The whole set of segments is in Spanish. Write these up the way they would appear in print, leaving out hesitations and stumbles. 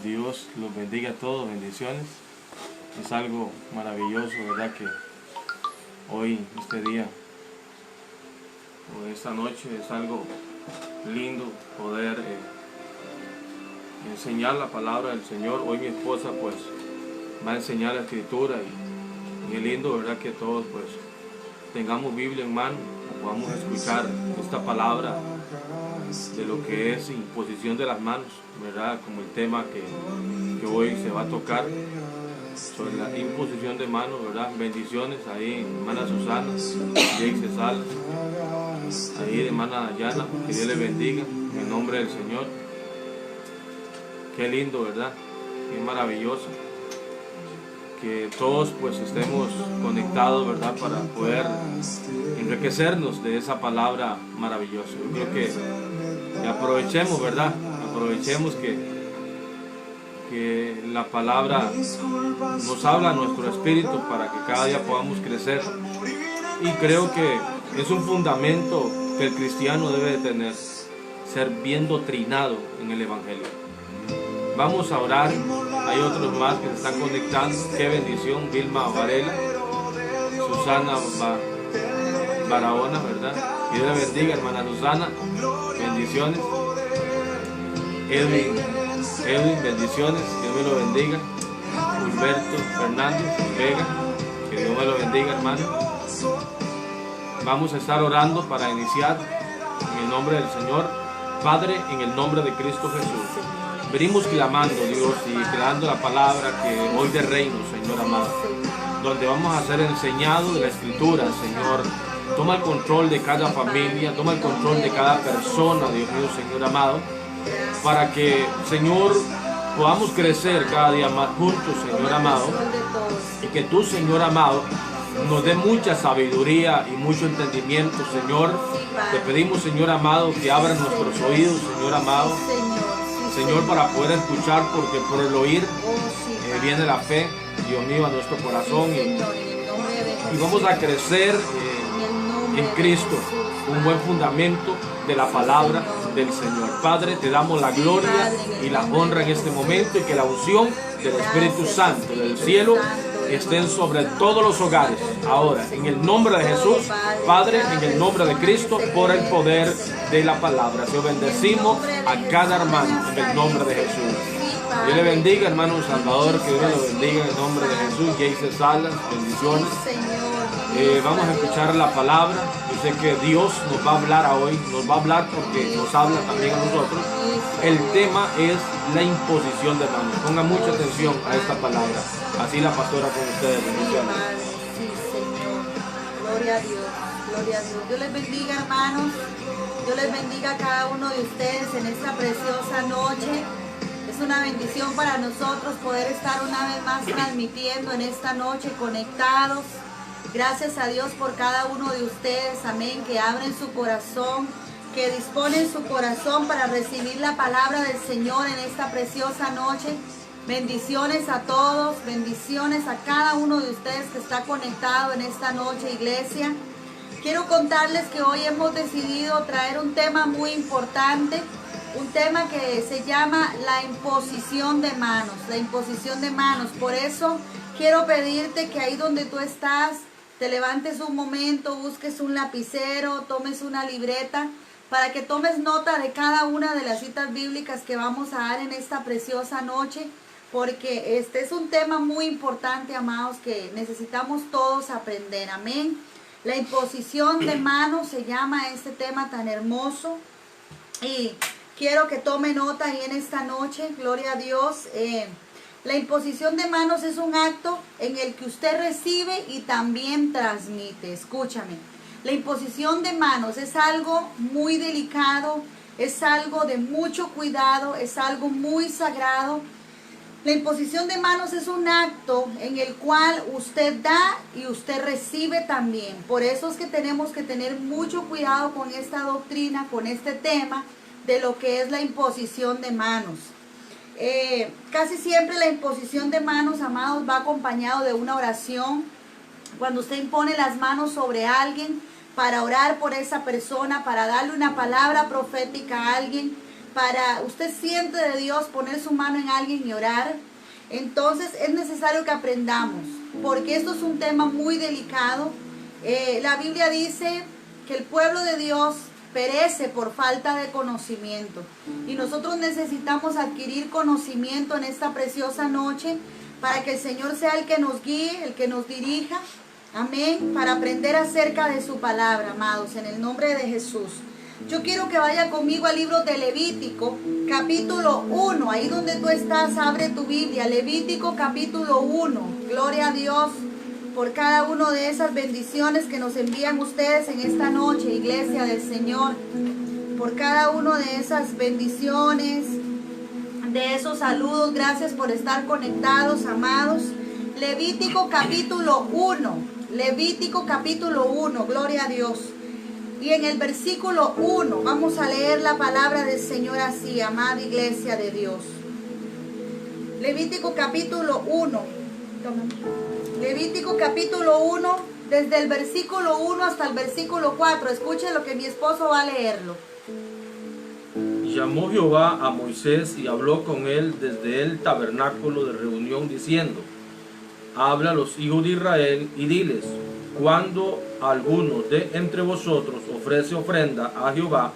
Dios los bendiga a todos, bendiciones. Es algo maravilloso, ¿verdad? Que hoy, este día, o esta noche, es algo lindo poder enseñar la palabra del Señor. Hoy mi esposa pues va a enseñar la escritura y es lindo, ¿verdad? Que todos pues tengamos Biblia en mano, podamos escuchar esta palabra de lo que es imposición de las manos, ¿verdad? Como el tema que hoy se va a tocar sobre la imposición de manos, ¿verdad? Bendiciones ahí, hermana Susana, Jake Salas, ahí hermana Yana, que Dios les bendiga en el nombre del Señor. Qué lindo, ¿verdad? Qué maravilloso que todos pues estemos conectados, ¿verdad? Para poder enriquecernos de esa palabra maravillosa. Yo creo que aprovechemos, ¿verdad? Aprovechemos que la palabra nos habla a nuestro espíritu para que cada día podamos crecer. Y creo que es un fundamento que el cristiano debe de tener, ser bien doctrinado en el Evangelio. Vamos a orar. Hay otros más que se están conectando. Qué bendición. Vilma Varela, Susana Barahona, ¿verdad? Que Dios le bendiga, hermana Susana. Bendiciones. Edwin, bendiciones. Dios me lo bendiga. Humberto Fernández Vega. Que Dios me lo bendiga, hermano. Vamos a estar orando para iniciar en el nombre del Señor. Padre, en el nombre de Cristo Jesús. Venimos clamando, Dios, y creando la palabra que hoy de reino, Señor amado, donde vamos a ser enseñados de la Escritura, Señor. Toma el control de cada familia, toma el control de cada persona, Dios mío, Señor amado, para que, Señor, podamos crecer cada día más juntos, Señor amado, y que tú, Señor amado, nos dé mucha sabiduría y mucho entendimiento, Señor. Te pedimos, Señor amado, que abras nuestros oídos, Señor amado, Señor, para poder escuchar, porque por el oír viene la fe, Dios mío, a nuestro corazón, y vamos a crecer en Cristo, un buen fundamento de la palabra del Señor. Padre, te damos la gloria y la honra en este momento, y que la unción del Espíritu Santo del cielo estén sobre todos los hogares ahora, en el nombre de Jesús, Padre, en el nombre de Cristo, por el poder de la palabra. Te bendecimos a cada hermano en el nombre de Jesús. Dios le bendiga, hermano Salvador, que Dios lo bendiga en el nombre de Jesús. Jayce Salas, bendiciones. Vamos a escuchar la palabra. Yo sé que Dios nos va a hablar hoy, nos va a hablar porque nos habla también a nosotros. El tema es la imposición de manos. Pongan mucha atención a esta palabra. Así la pastora con ustedes. Bendiciones. Sí, Señor. Gloria a Dios. Gloria a Dios. Dios les bendiga, hermanos. Dios les bendiga a cada uno de ustedes en esta preciosa noche. Es una bendición para nosotros poder estar una vez más transmitiendo en esta noche, conectados. Gracias a Dios por cada uno de ustedes, amén, que abren su corazón, que disponen su corazón para recibir la palabra del Señor en esta preciosa noche. Bendiciones a todos, bendiciones a cada uno de ustedes que está conectado en esta noche, iglesia. Quiero contarles que hoy hemos decidido traer un tema muy importante, un tema que se llama la imposición de manos, la imposición de manos. Por eso quiero pedirte que ahí donde tú estás, te levantes un momento, busques un lapicero, tomes una libreta, para que tomes nota de cada una de las citas bíblicas que vamos a dar en esta preciosa noche, porque este es un tema muy importante, amados, que necesitamos todos aprender, amén. La imposición de manos se llama este tema tan hermoso, y quiero que tome nota ahí en esta noche, gloria a Dios. La imposición de manos es un acto en el que usted recibe y también transmite. Escúchame. La imposición de manos es algo muy delicado, es algo de mucho cuidado, es algo muy sagrado. La imposición de manos es un acto en el cual usted da y usted recibe también. Por eso es que tenemos que tener mucho cuidado con esta doctrina, con este tema de lo que es la imposición de manos. Casi siempre la imposición de manos, amados, va acompañado de una oración. Cuando usted impone las manos sobre alguien para orar por esa persona, para darle una palabra profética a alguien, usted siente de Dios poner su mano en alguien y orar, entonces es necesario que aprendamos, porque esto es un tema muy delicado. La Biblia dice que el pueblo de Dios perece por falta de conocimiento, y nosotros necesitamos adquirir conocimiento en esta preciosa noche para que el Señor sea el que nos guíe, el que nos dirija, amén, para aprender acerca de su palabra, amados, en el nombre de Jesús. Yo quiero que vaya conmigo al libro de Levítico, capítulo 1, ahí donde tú estás, abre tu Biblia, Levítico capítulo 1, gloria a Dios por cada una de esas bendiciones que nos envían ustedes en esta noche, iglesia del Señor, por cada una de esas bendiciones, de esos saludos, gracias por estar conectados, amados. Levítico capítulo 1, Levítico capítulo 1, gloria a Dios. Y en el versículo 1 vamos a leer la palabra del Señor así, amada iglesia de Dios. Levítico capítulo 1. Levítico capítulo 1, desde el versículo 1 hasta el versículo 4. Escuchen lo que mi esposo va a leerlo. Y llamó Jehová a Moisés y habló con él desde el tabernáculo de reunión, diciendo: habla a los hijos de Israel y diles: cuando alguno de entre vosotros ofrece ofrenda a Jehová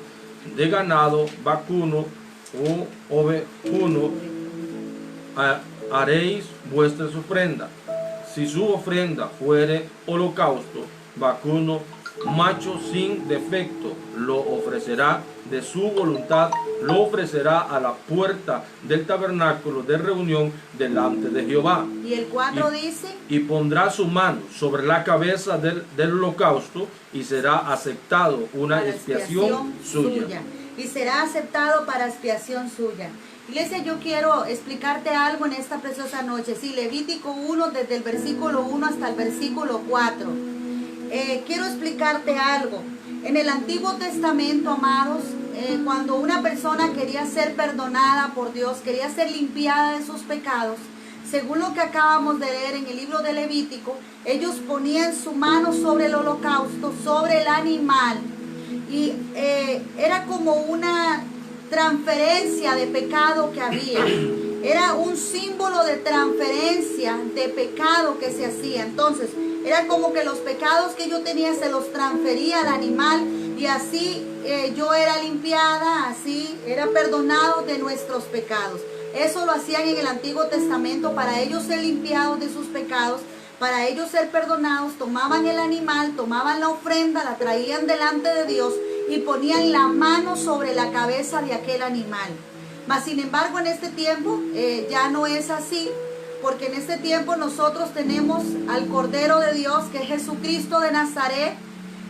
de ganado, vacuno o ovejuno, haréis vuestras ofrendas. Si su ofrenda fuere holocausto, vacuno, macho sin defecto, lo ofrecerá de su voluntad, lo ofrecerá a la puerta del tabernáculo de reunión delante de Jehová. Y el 4 dice: y pondrá su mano sobre la cabeza del holocausto, y será aceptado una expiación suya. Y será aceptado para expiación suya. Iglesia, yo quiero explicarte algo en esta preciosa noche. Sí, Levítico 1, desde el versículo 1 hasta el versículo 4. Quiero explicarte algo. En el Antiguo Testamento, amados, cuando una persona quería ser perdonada por Dios, quería ser limpiada de sus pecados, según lo que acabamos de leer en el libro de Levítico, ellos ponían su mano sobre el holocausto, sobre el animal, y era como una transferencia de pecado que había. Era un símbolo de transferencia de pecado que se hacía. Entonces, era como que los pecados que yo tenía se los transfería al animal, y así yo era limpiada, así era perdonado de nuestros pecados. Eso lo hacían en el Antiguo Testamento para ellos ser limpiados de sus pecados, para ellos ser perdonados. Tomaban el animal, tomaban la ofrenda, la traían delante de Dios y ponían la mano sobre la cabeza de aquel animal. Mas sin embargo, en este tiempo ya no es así, porque en este tiempo nosotros tenemos al Cordero de Dios, que es Jesucristo de Nazaret,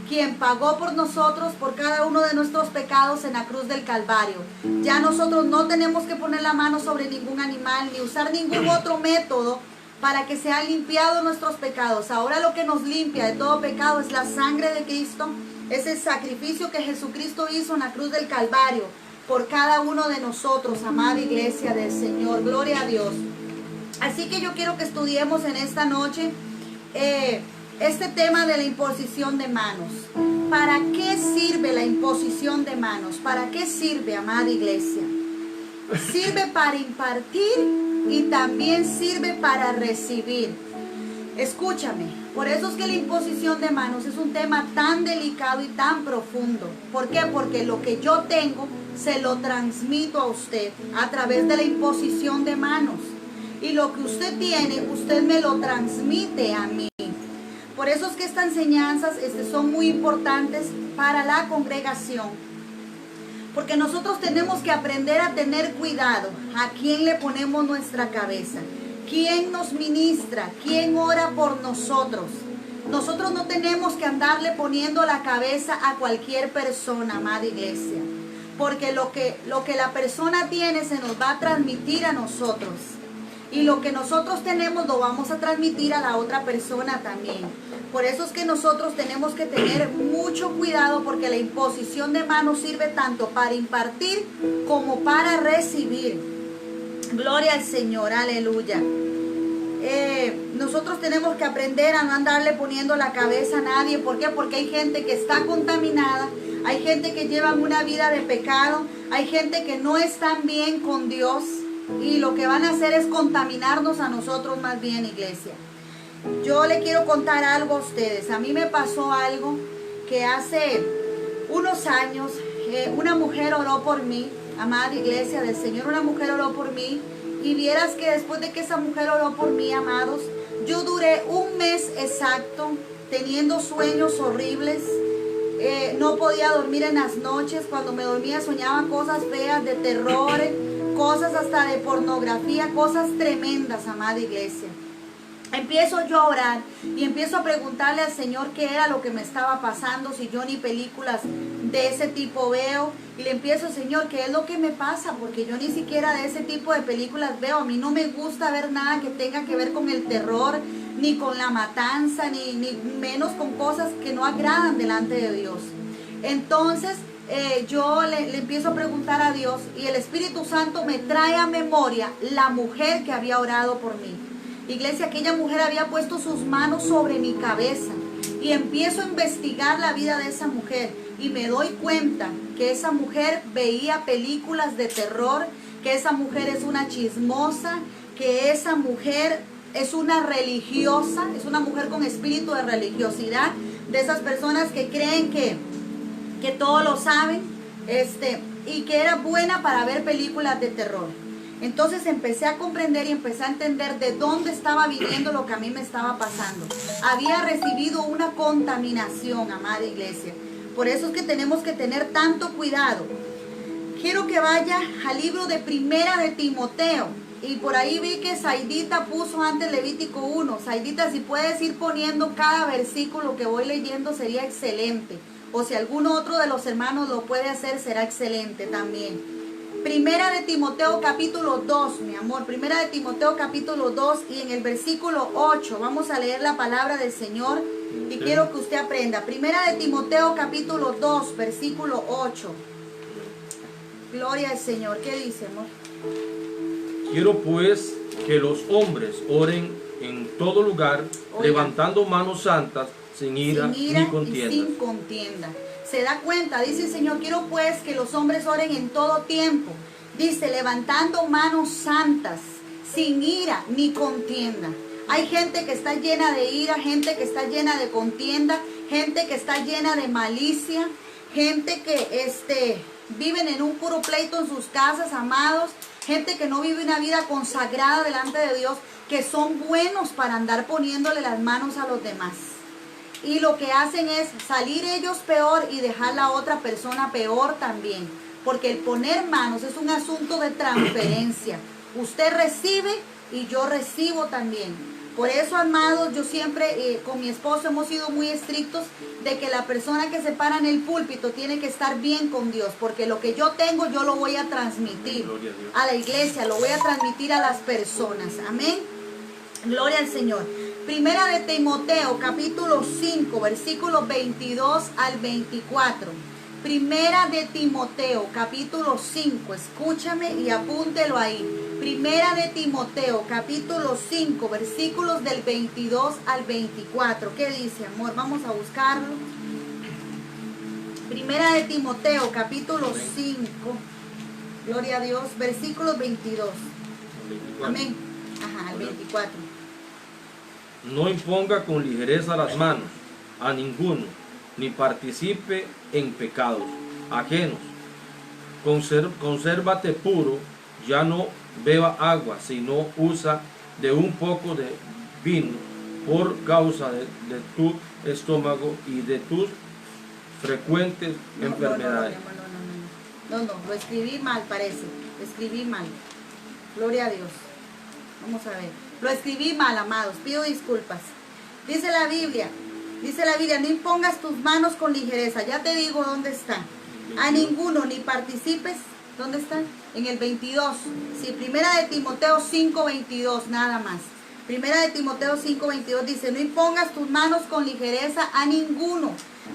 quien pagó por nosotros, por cada uno de nuestros pecados en la cruz del Calvario. Ya nosotros no tenemos que poner la mano sobre ningún animal, ni usar ningún otro método para que sean limpiados nuestros pecados. Ahora lo que nos limpia de todo pecado es la sangre de Cristo, es el sacrificio que Jesucristo hizo en la cruz del Calvario por cada uno de nosotros, amada iglesia del Señor. Gloria a Dios. Así que yo quiero que estudiemos en esta noche este tema de la imposición de manos. ¿Para qué sirve la imposición de manos? ¿Para qué sirve, amada iglesia? Sirve para impartir y también sirve para recibir. Escúchame, por eso es que la imposición de manos es un tema tan delicado y tan profundo. ¿Por qué? Porque lo que yo tengo se lo transmito a usted a través de la imposición de manos. Y lo que usted tiene, usted me lo transmite a mí. Por eso es que estas enseñanzas son muy importantes para la congregación. Porque nosotros tenemos que aprender a tener cuidado a quién le ponemos nuestra cabeza, quién nos ministra, quién ora por nosotros. Nosotros no tenemos que andarle poniendo la cabeza a cualquier persona, amada iglesia. Porque lo que la persona tiene se nos va a transmitir a nosotros. Y lo que nosotros tenemos lo vamos a transmitir a la otra persona también. Por eso es que nosotros tenemos que tener mucho cuidado, porque la imposición de manos sirve tanto para impartir como para recibir. Gloria al Señor, aleluya. nosotros tenemos que aprender a no andarle poniendo la cabeza a nadie. ¿Por qué? Porque hay gente que está contaminada, hay gente que lleva una vida de pecado, hay gente que no están bien con Dios y lo que van a hacer es contaminarnos a nosotros más bien, iglesia. Yo le quiero contar algo a ustedes. A mí me pasó algo que hace unos años una mujer oró por mí, amada iglesia del Señor, una mujer oró por mí. Y vieras que después de que esa mujer oró por mí, amados, yo duré un mes exacto teniendo sueños horribles. No podía dormir en las noches. Cuando me dormía soñaba cosas feas, de terror, cosas hasta de pornografía, cosas tremendas, amada iglesia. Empiezo yo a orar y empiezo a preguntarle al Señor qué era lo que me estaba pasando, si yo ni películas de ese tipo veo. Y le empiezo, Señor, ¿qué es lo que me pasa? Porque yo ni siquiera de ese tipo de películas veo. A mí no me gusta ver nada que tenga que ver con el terror, ni con la matanza, ni menos con cosas que no agradan delante de Dios. Entonces yo le empiezo a preguntar a Dios y el Espíritu Santo me trae a memoria la mujer que había orado por mí. Iglesia, aquella mujer había puesto sus manos sobre mi cabeza y empiezo a investigar la vida de esa mujer y me doy cuenta que esa mujer veía películas de terror, que esa mujer es una chismosa, que esa mujer es una religiosa, es una mujer con espíritu de religiosidad, de esas personas que creen que todo lo saben, y que era buena para ver películas de terror. Entonces empecé a comprender y empecé a entender de dónde estaba viniendo lo que a mí me estaba pasando. Había recibido una contaminación, amada iglesia. Por eso es que tenemos que tener tanto cuidado. Quiero que vaya al libro de Primera de Timoteo. Y por ahí vi que Saidita puso antes Levítico 1. Saidita, si puedes ir poniendo cada versículo que voy leyendo sería excelente. O si alguno otro de los hermanos lo puede hacer, será excelente también. Primera de Timoteo capítulo 2, mi amor. Primera de Timoteo capítulo 2 y en el versículo 8 vamos a leer la palabra del Señor y quiero que usted aprenda. Primera de Timoteo capítulo 2, versículo 8. Gloria al Señor. ¿Qué dice, amor? Quiero pues que los hombres oren en todo lugar, levantando manos santas, sin ira ni contienda. Y sin contienda. Se da cuenta, dice el Señor, quiero pues que los hombres oren en todo tiempo. Dice, levantando manos santas, sin ira ni contienda. Hay gente que está llena de ira, gente que está llena de contienda, gente que está llena de malicia, gente que viven en un puro pleito en sus casas, amados, gente que no vive una vida consagrada delante de Dios, que son buenos para andar poniéndole las manos a los demás. Y lo que hacen es salir ellos peor y dejar la otra persona peor también. Porque el poner manos es un asunto de transferencia. Usted recibe y yo recibo también. Por eso, amados, yo siempre con mi esposo hemos sido muy estrictos de que la persona que se para en el púlpito tiene que estar bien con Dios. Porque lo que yo tengo yo lo voy a transmitir a la iglesia, lo voy a transmitir a las personas. Amén. Gloria al Señor. Primera de Timoteo, capítulo 5, versículos 22 al 24. Primera de Timoteo, capítulo 5. Escúchame y apúntelo ahí. Primera de Timoteo, capítulo 5, versículos del 22 al 24. ¿Qué dice, amor? Vamos a buscarlo. Primera de Timoteo, capítulo 5. Gloria a Dios. Versículos 22. Amén. Ajá, el 24. No imponga con ligereza las manos a ninguno, ni participe en pecados ajenos. Consérvate puro, ya no beba agua, sino usa de un poco de vino por causa de tu estómago y de tus frecuentes enfermedades. No, lo escribí mal, parece. Escribí mal. Gloria a Dios. Vamos a ver. Lo escribí mal, amados. Pido disculpas. Dice la Biblia, no impongas tus manos con ligereza. Ya te digo dónde está. A ninguno, ni participes. ¿Dónde está? En el 22. Sí, Primera de Timoteo 5:22, nada más. Primera de Timoteo 5:22 dice, no impongas tus manos con ligereza a ninguno.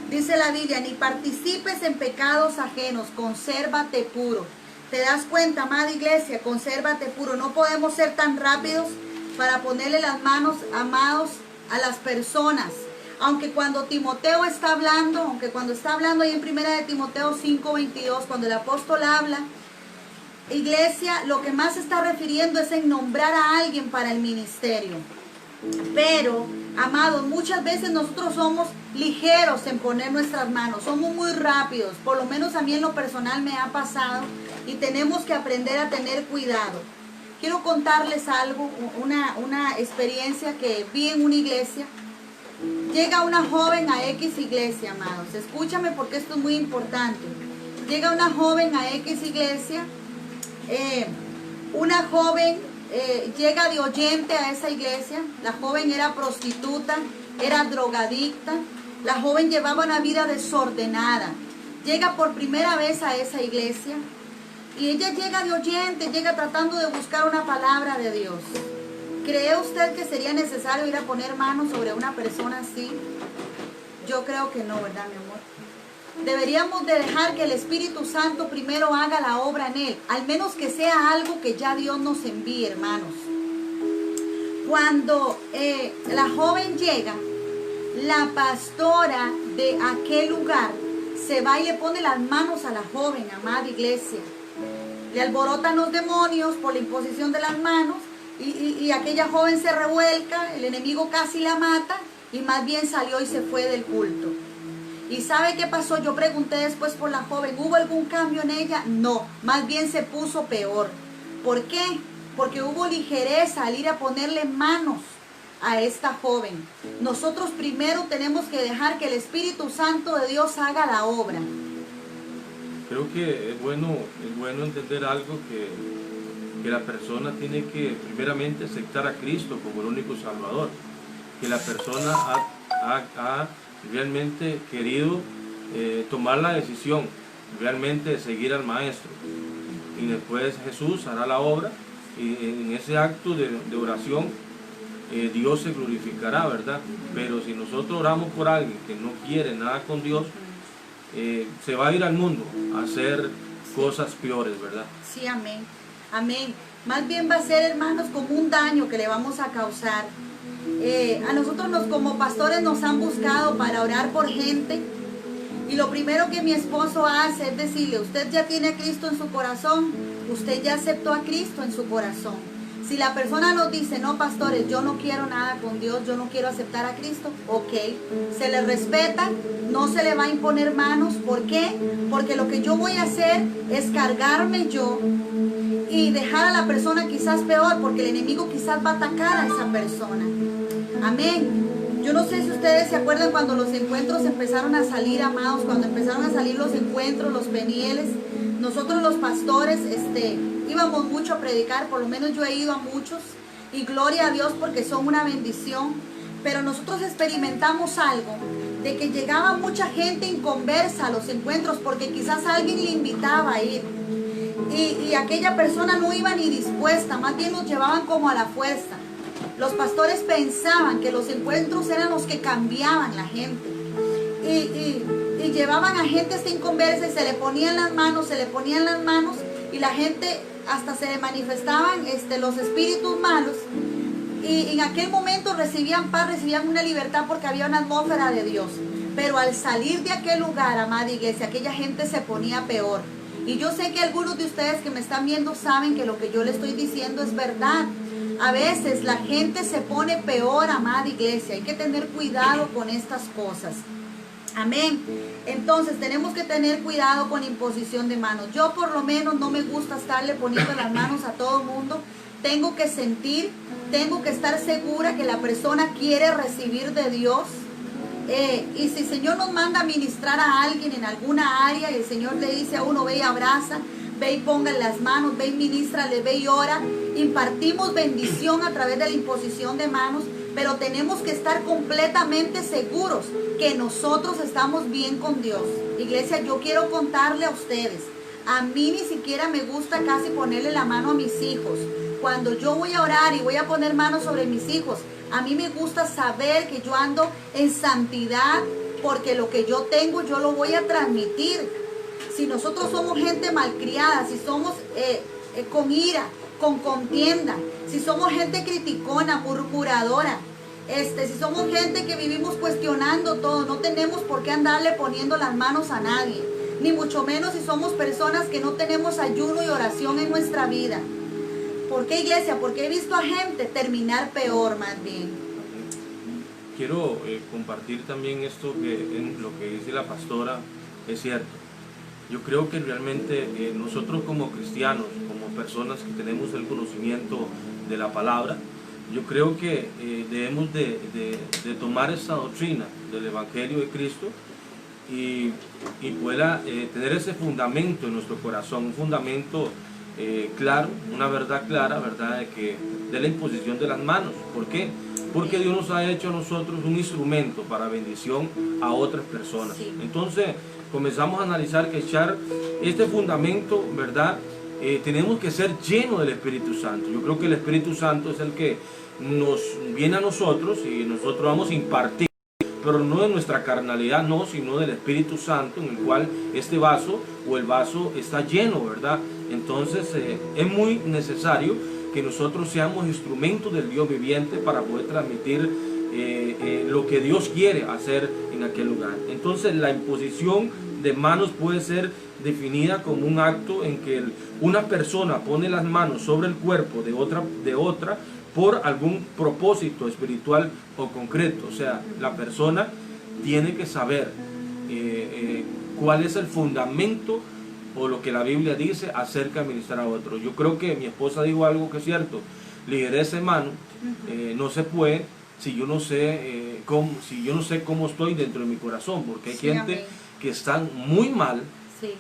Dice la Biblia, ni participes en pecados ajenos, consérvate puro. ¿Te das cuenta, amada iglesia? Consérvate puro. No podemos ser tan rápidos para ponerle las manos, amados, a las personas. Aunque cuando Timoteo está hablando, aunque cuando está hablando ahí en 1 de Timoteo 5:22, cuando el apóstol habla, iglesia, lo que más se está refiriendo es en nombrar a alguien para el ministerio. Pero, amados, muchas veces nosotros somos ligeros en poner nuestras manos, somos muy rápidos, por lo menos a mí en lo personal me ha pasado, y tenemos que aprender a tener cuidado. Quiero contarles algo, una experiencia que vi en una iglesia. Llega una joven a X iglesia, amados, escúchame porque esto es muy importante. Llega una joven a X iglesia, una joven llega de oyente a esa iglesia. La joven era prostituta, era drogadicta, la joven llevaba una vida desordenada. Llega por primera vez a esa iglesia y ella llega de oyente, llega tratando de buscar una palabra de Dios. ¿Cree usted que sería necesario ir a poner manos sobre una persona así? Yo creo que no, ¿verdad, mi amor? Deberíamos de dejar que el Espíritu Santo primero haga la obra en él, al menos que sea algo que ya Dios nos envíe, hermanos. Cuando la joven llega, la pastora de aquel lugar se va y le pone las manos a la joven, amada iglesia. Le alborotan los demonios por la imposición de las manos y aquella joven se revuelca, el enemigo casi la mata y más bien salió y se fue del culto. ¿Y sabe qué pasó? Yo pregunté después por la joven, ¿hubo algún cambio en ella? No, más bien se puso peor. ¿Por qué? Porque hubo ligereza al ir a ponerle manos a esta joven. Nosotros primero tenemos que dejar que el Espíritu Santo de Dios haga la obra. Creo que es bueno entender algo, que la persona tiene que primeramente aceptar a Cristo como el único Salvador. Que la persona ha realmente querido tomar la decisión realmente de seguir al Maestro. Y después Jesús hará la obra y en ese acto de oración Dios se glorificará, ¿verdad? Pero si nosotros oramos por alguien que no quiere nada con Dios, se va a ir al mundo a hacer cosas peores, ¿verdad? Sí, amén. Amén. Más bien va a ser, hermanos, como un daño que le vamos a causar. A nosotros como pastores nos han buscado para orar por gente. Y lo primero que mi esposo hace es decirle, usted ya tiene a Cristo en su corazón, usted ya aceptó a Cristo en su corazón. Si la persona nos dice, no, pastores, yo no quiero nada con Dios, yo no quiero aceptar a Cristo, ok, se le respeta, no se le va a imponer manos. ¿Por qué? Porque lo que yo voy a hacer es cargarme yo y dejar a la persona quizás peor, porque el enemigo quizás va a atacar a esa persona. Amén. Yo no sé si ustedes se acuerdan cuando los encuentros empezaron a salir, amados, cuando empezaron a salir los encuentros, los penieles. Nosotros los pastores íbamos mucho a predicar, por lo menos yo he ido a muchos, y gloria a Dios porque son una bendición. Pero nosotros experimentamos algo, de que llegaba mucha gente inconversa a los encuentros porque quizás alguien le invitaba a ir. Y aquella persona no iba ni dispuesta, más bien nos llevaban como a la fuerza. Los pastores pensaban que los encuentros eran los que cambiaban la gente. Y llevaban a gente inconversa y se le ponían las manos, y la gente hasta se le manifestaban los espíritus malos. Y en aquel momento recibían paz, recibían una libertad porque había una atmósfera de Dios. Pero al salir de aquel lugar, amada iglesia, aquella gente se ponía peor. Y yo sé que algunos de ustedes que me están viendo saben que lo que yo les estoy diciendo es verdad. A veces la gente se pone peor, amada iglesia. Hay que tener cuidado con estas cosas. Amén. Entonces tenemos que tener cuidado con imposición de manos. Yo por lo menos no me gusta estarle poniendo las manos a todo mundo. Tengo que sentir, tengo que estar segura que la persona quiere recibir de Dios. Y si el Señor nos manda a ministrar a alguien en alguna área y el Señor le dice a uno, ve y abraza, ve y ponga en las manos, ve y ministrale, ve y ora, impartimos bendición a través de la imposición de manos, pero tenemos que estar completamente seguros que nosotros estamos bien con Dios. Iglesia, yo quiero contarle a ustedes, a mí ni siquiera me gusta casi ponerle la mano a mis hijos. Cuando yo voy a orar y voy a poner manos sobre mis hijos, a mí me gusta saber que yo ando en santidad, porque lo que yo tengo yo lo voy a transmitir. Si nosotros somos gente malcriada, si somos con ira, con contienda, si somos gente criticona, murmuradora, si somos gente que vivimos cuestionando todo, no tenemos por qué andarle poniendo las manos a nadie, ni mucho menos si somos personas que no tenemos ayuno y oración en nuestra vida. ¿Por qué, iglesia? Porque he visto a gente terminar peor, más bien. Quiero compartir también esto, que en lo que dice la pastora es cierto. Yo creo que realmente nosotros como cristianos, como personas que tenemos el conocimiento de la palabra, yo creo que debemos de tomar esta doctrina del Evangelio de Cristo y pueda tener ese fundamento en nuestro corazón, un fundamento claro, una verdad clara, verdad de la imposición de las manos. ¿Por qué? Porque Dios nos ha hecho a nosotros un instrumento para bendición a otras personas. Sí. Entonces comenzamos a analizar que echar este fundamento, ¿verdad? Tenemos que ser llenos del Espíritu Santo. Yo creo que el Espíritu Santo es el que nos viene a nosotros y nosotros vamos a impartir, pero no de nuestra carnalidad, no, sino del Espíritu Santo, en el cual este vaso o el vaso está lleno, ¿verdad? Entonces es muy necesario que nosotros seamos instrumentos del Dios viviente para poder transmitir lo que Dios quiere hacer en aquel lugar. Entonces la imposición de manos puede ser definida como un acto en que una persona pone las manos sobre el cuerpo de otra por algún propósito espiritual o concreto. O sea, la persona tiene que saber cuál es el fundamento o lo que la Biblia dice acerca de ministrar a otros. Yo creo que mi esposa dijo algo que es cierto: ligereza de mano no se puede si yo no sé cómo estoy dentro de mi corazón, porque hay gente amén, que están muy mal sí,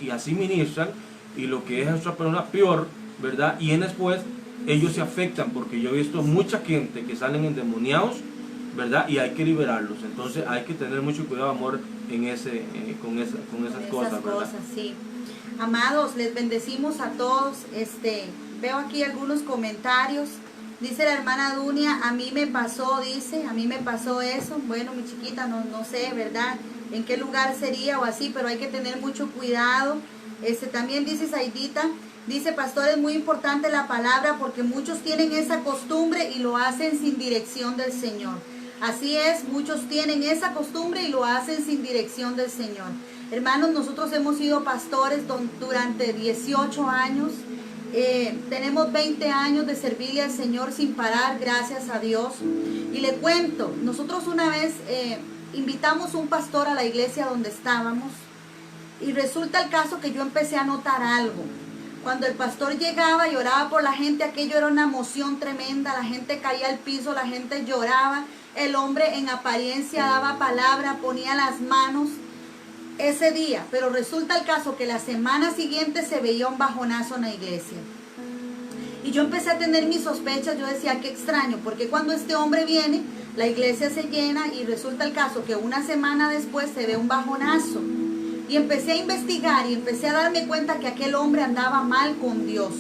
y así ministran, y lo que es a otra persona peor, ¿verdad? Y después ellos se afectan, porque yo he visto mucha gente que salen endemoniados, ¿verdad? Y hay que liberarlos. Entonces hay que tener mucho cuidado, amor, en con esas cosas, ¿verdad? Sí. Amados, les bendecimos a todos. Veo aquí algunos comentarios. Dice la hermana Dunia: a mí me pasó, dice, a mí me pasó eso. Bueno, mi chiquita, no sé, ¿verdad?, en qué lugar sería o así, pero hay que tener mucho cuidado. También dice Saidita, dice: pastor, es muy importante la palabra porque muchos tienen esa costumbre y lo hacen sin dirección del Señor. Así es, muchos tienen esa costumbre y lo hacen sin dirección del Señor. Hermanos, nosotros hemos sido pastores durante 18 años. Tenemos 20 años de servirle al Señor sin parar, gracias a Dios. Y le cuento, nosotros una vez invitamos un pastor a la iglesia donde estábamos, y resulta el caso que yo empecé a notar algo. Cuando el pastor llegaba y oraba por la gente, aquello era una emoción tremenda, la gente caía al piso, la gente lloraba, el hombre en apariencia daba palabra, ponía las manos ese día, pero resulta el caso que la semana siguiente se veía un bajonazo en la iglesia. Y yo empecé a tener mis sospechas. Yo decía: qué extraño, porque cuando este hombre viene, la iglesia se llena, y resulta el caso que una semana después se ve un bajonazo. Y empecé a investigar y empecé a darme cuenta que aquel hombre andaba mal con Dios,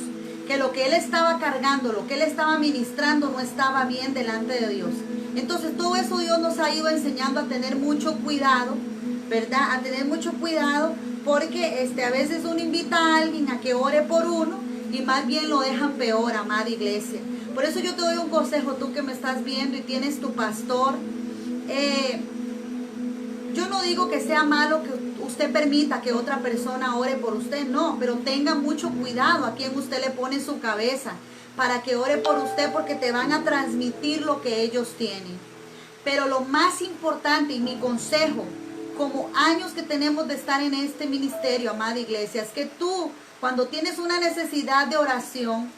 que lo que él estaba cargando, lo que él estaba ministrando no estaba bien delante de Dios. Entonces todo eso Dios nos ha ido enseñando a tener mucho cuidado, ¿verdad? A tener mucho cuidado, porque a veces uno invita a alguien a que ore por uno y más bien lo dejan peor, amada iglesia. Por eso yo te doy un consejo, tú que me estás viendo y tienes tu pastor. Yo no digo que sea malo que usted permita que otra persona ore por usted, no, pero tenga mucho cuidado a quien usted le pone en su cabeza para que ore por usted, porque te van a transmitir lo que ellos tienen. Pero lo más importante, y mi consejo, como años que tenemos de estar en este ministerio, amada iglesia, es que tú, cuando tienes una necesidad de oración,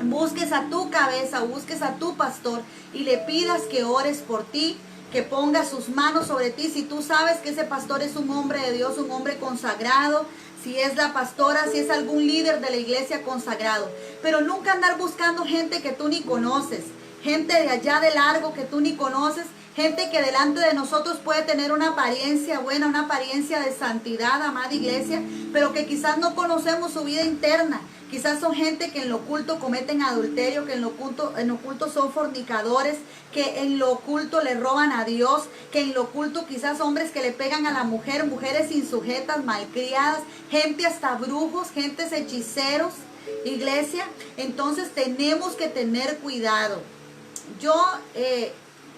busques a tu cabeza, busques a tu pastor y le pidas que ores por ti, que ponga sus manos sobre ti. Si tú sabes que ese pastor es un hombre de Dios, un hombre consagrado, si es la pastora, si es algún líder de la iglesia consagrado, pero nunca andar buscando gente que tú ni conoces, gente de allá de largo que tú ni conoces, gente que delante de nosotros puede tener una apariencia buena, una apariencia de santidad, amada iglesia, pero que quizás no conocemos su vida interna. Quizás son gente que en lo oculto cometen adulterio, que en lo oculto son fornicadores, que en lo oculto le roban a Dios, que en lo oculto quizás hombres que le pegan a la mujer, mujeres insujetas, malcriadas, gente hasta brujos, gentes hechiceros, iglesia. Entonces tenemos que tener cuidado.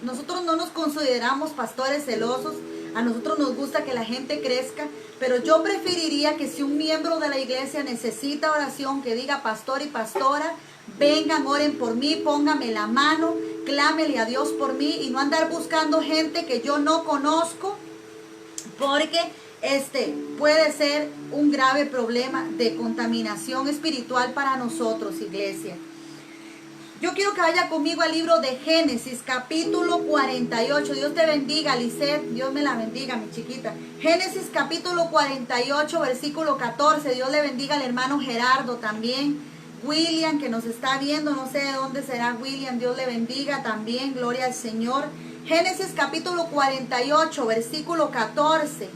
Nosotros no nos consideramos pastores celosos. A nosotros nos gusta que la gente crezca, pero yo preferiría que si un miembro de la iglesia necesita oración, que diga pastor y pastora, vengan, oren por mí, póngame la mano, clámele a Dios por mí, y no andar buscando gente que yo no conozco, porque puede ser un grave problema de contaminación espiritual para nosotros, iglesia. Yo quiero que vaya conmigo al libro de Génesis, capítulo 48. Dios te bendiga, Lisette. Dios me la bendiga, mi chiquita. Génesis, capítulo 48, versículo 14. Dios le bendiga al hermano Gerardo también. William, que nos está viendo. No sé de dónde será William. Dios le bendiga también. Gloria al Señor. Génesis, capítulo 48, versículo 14.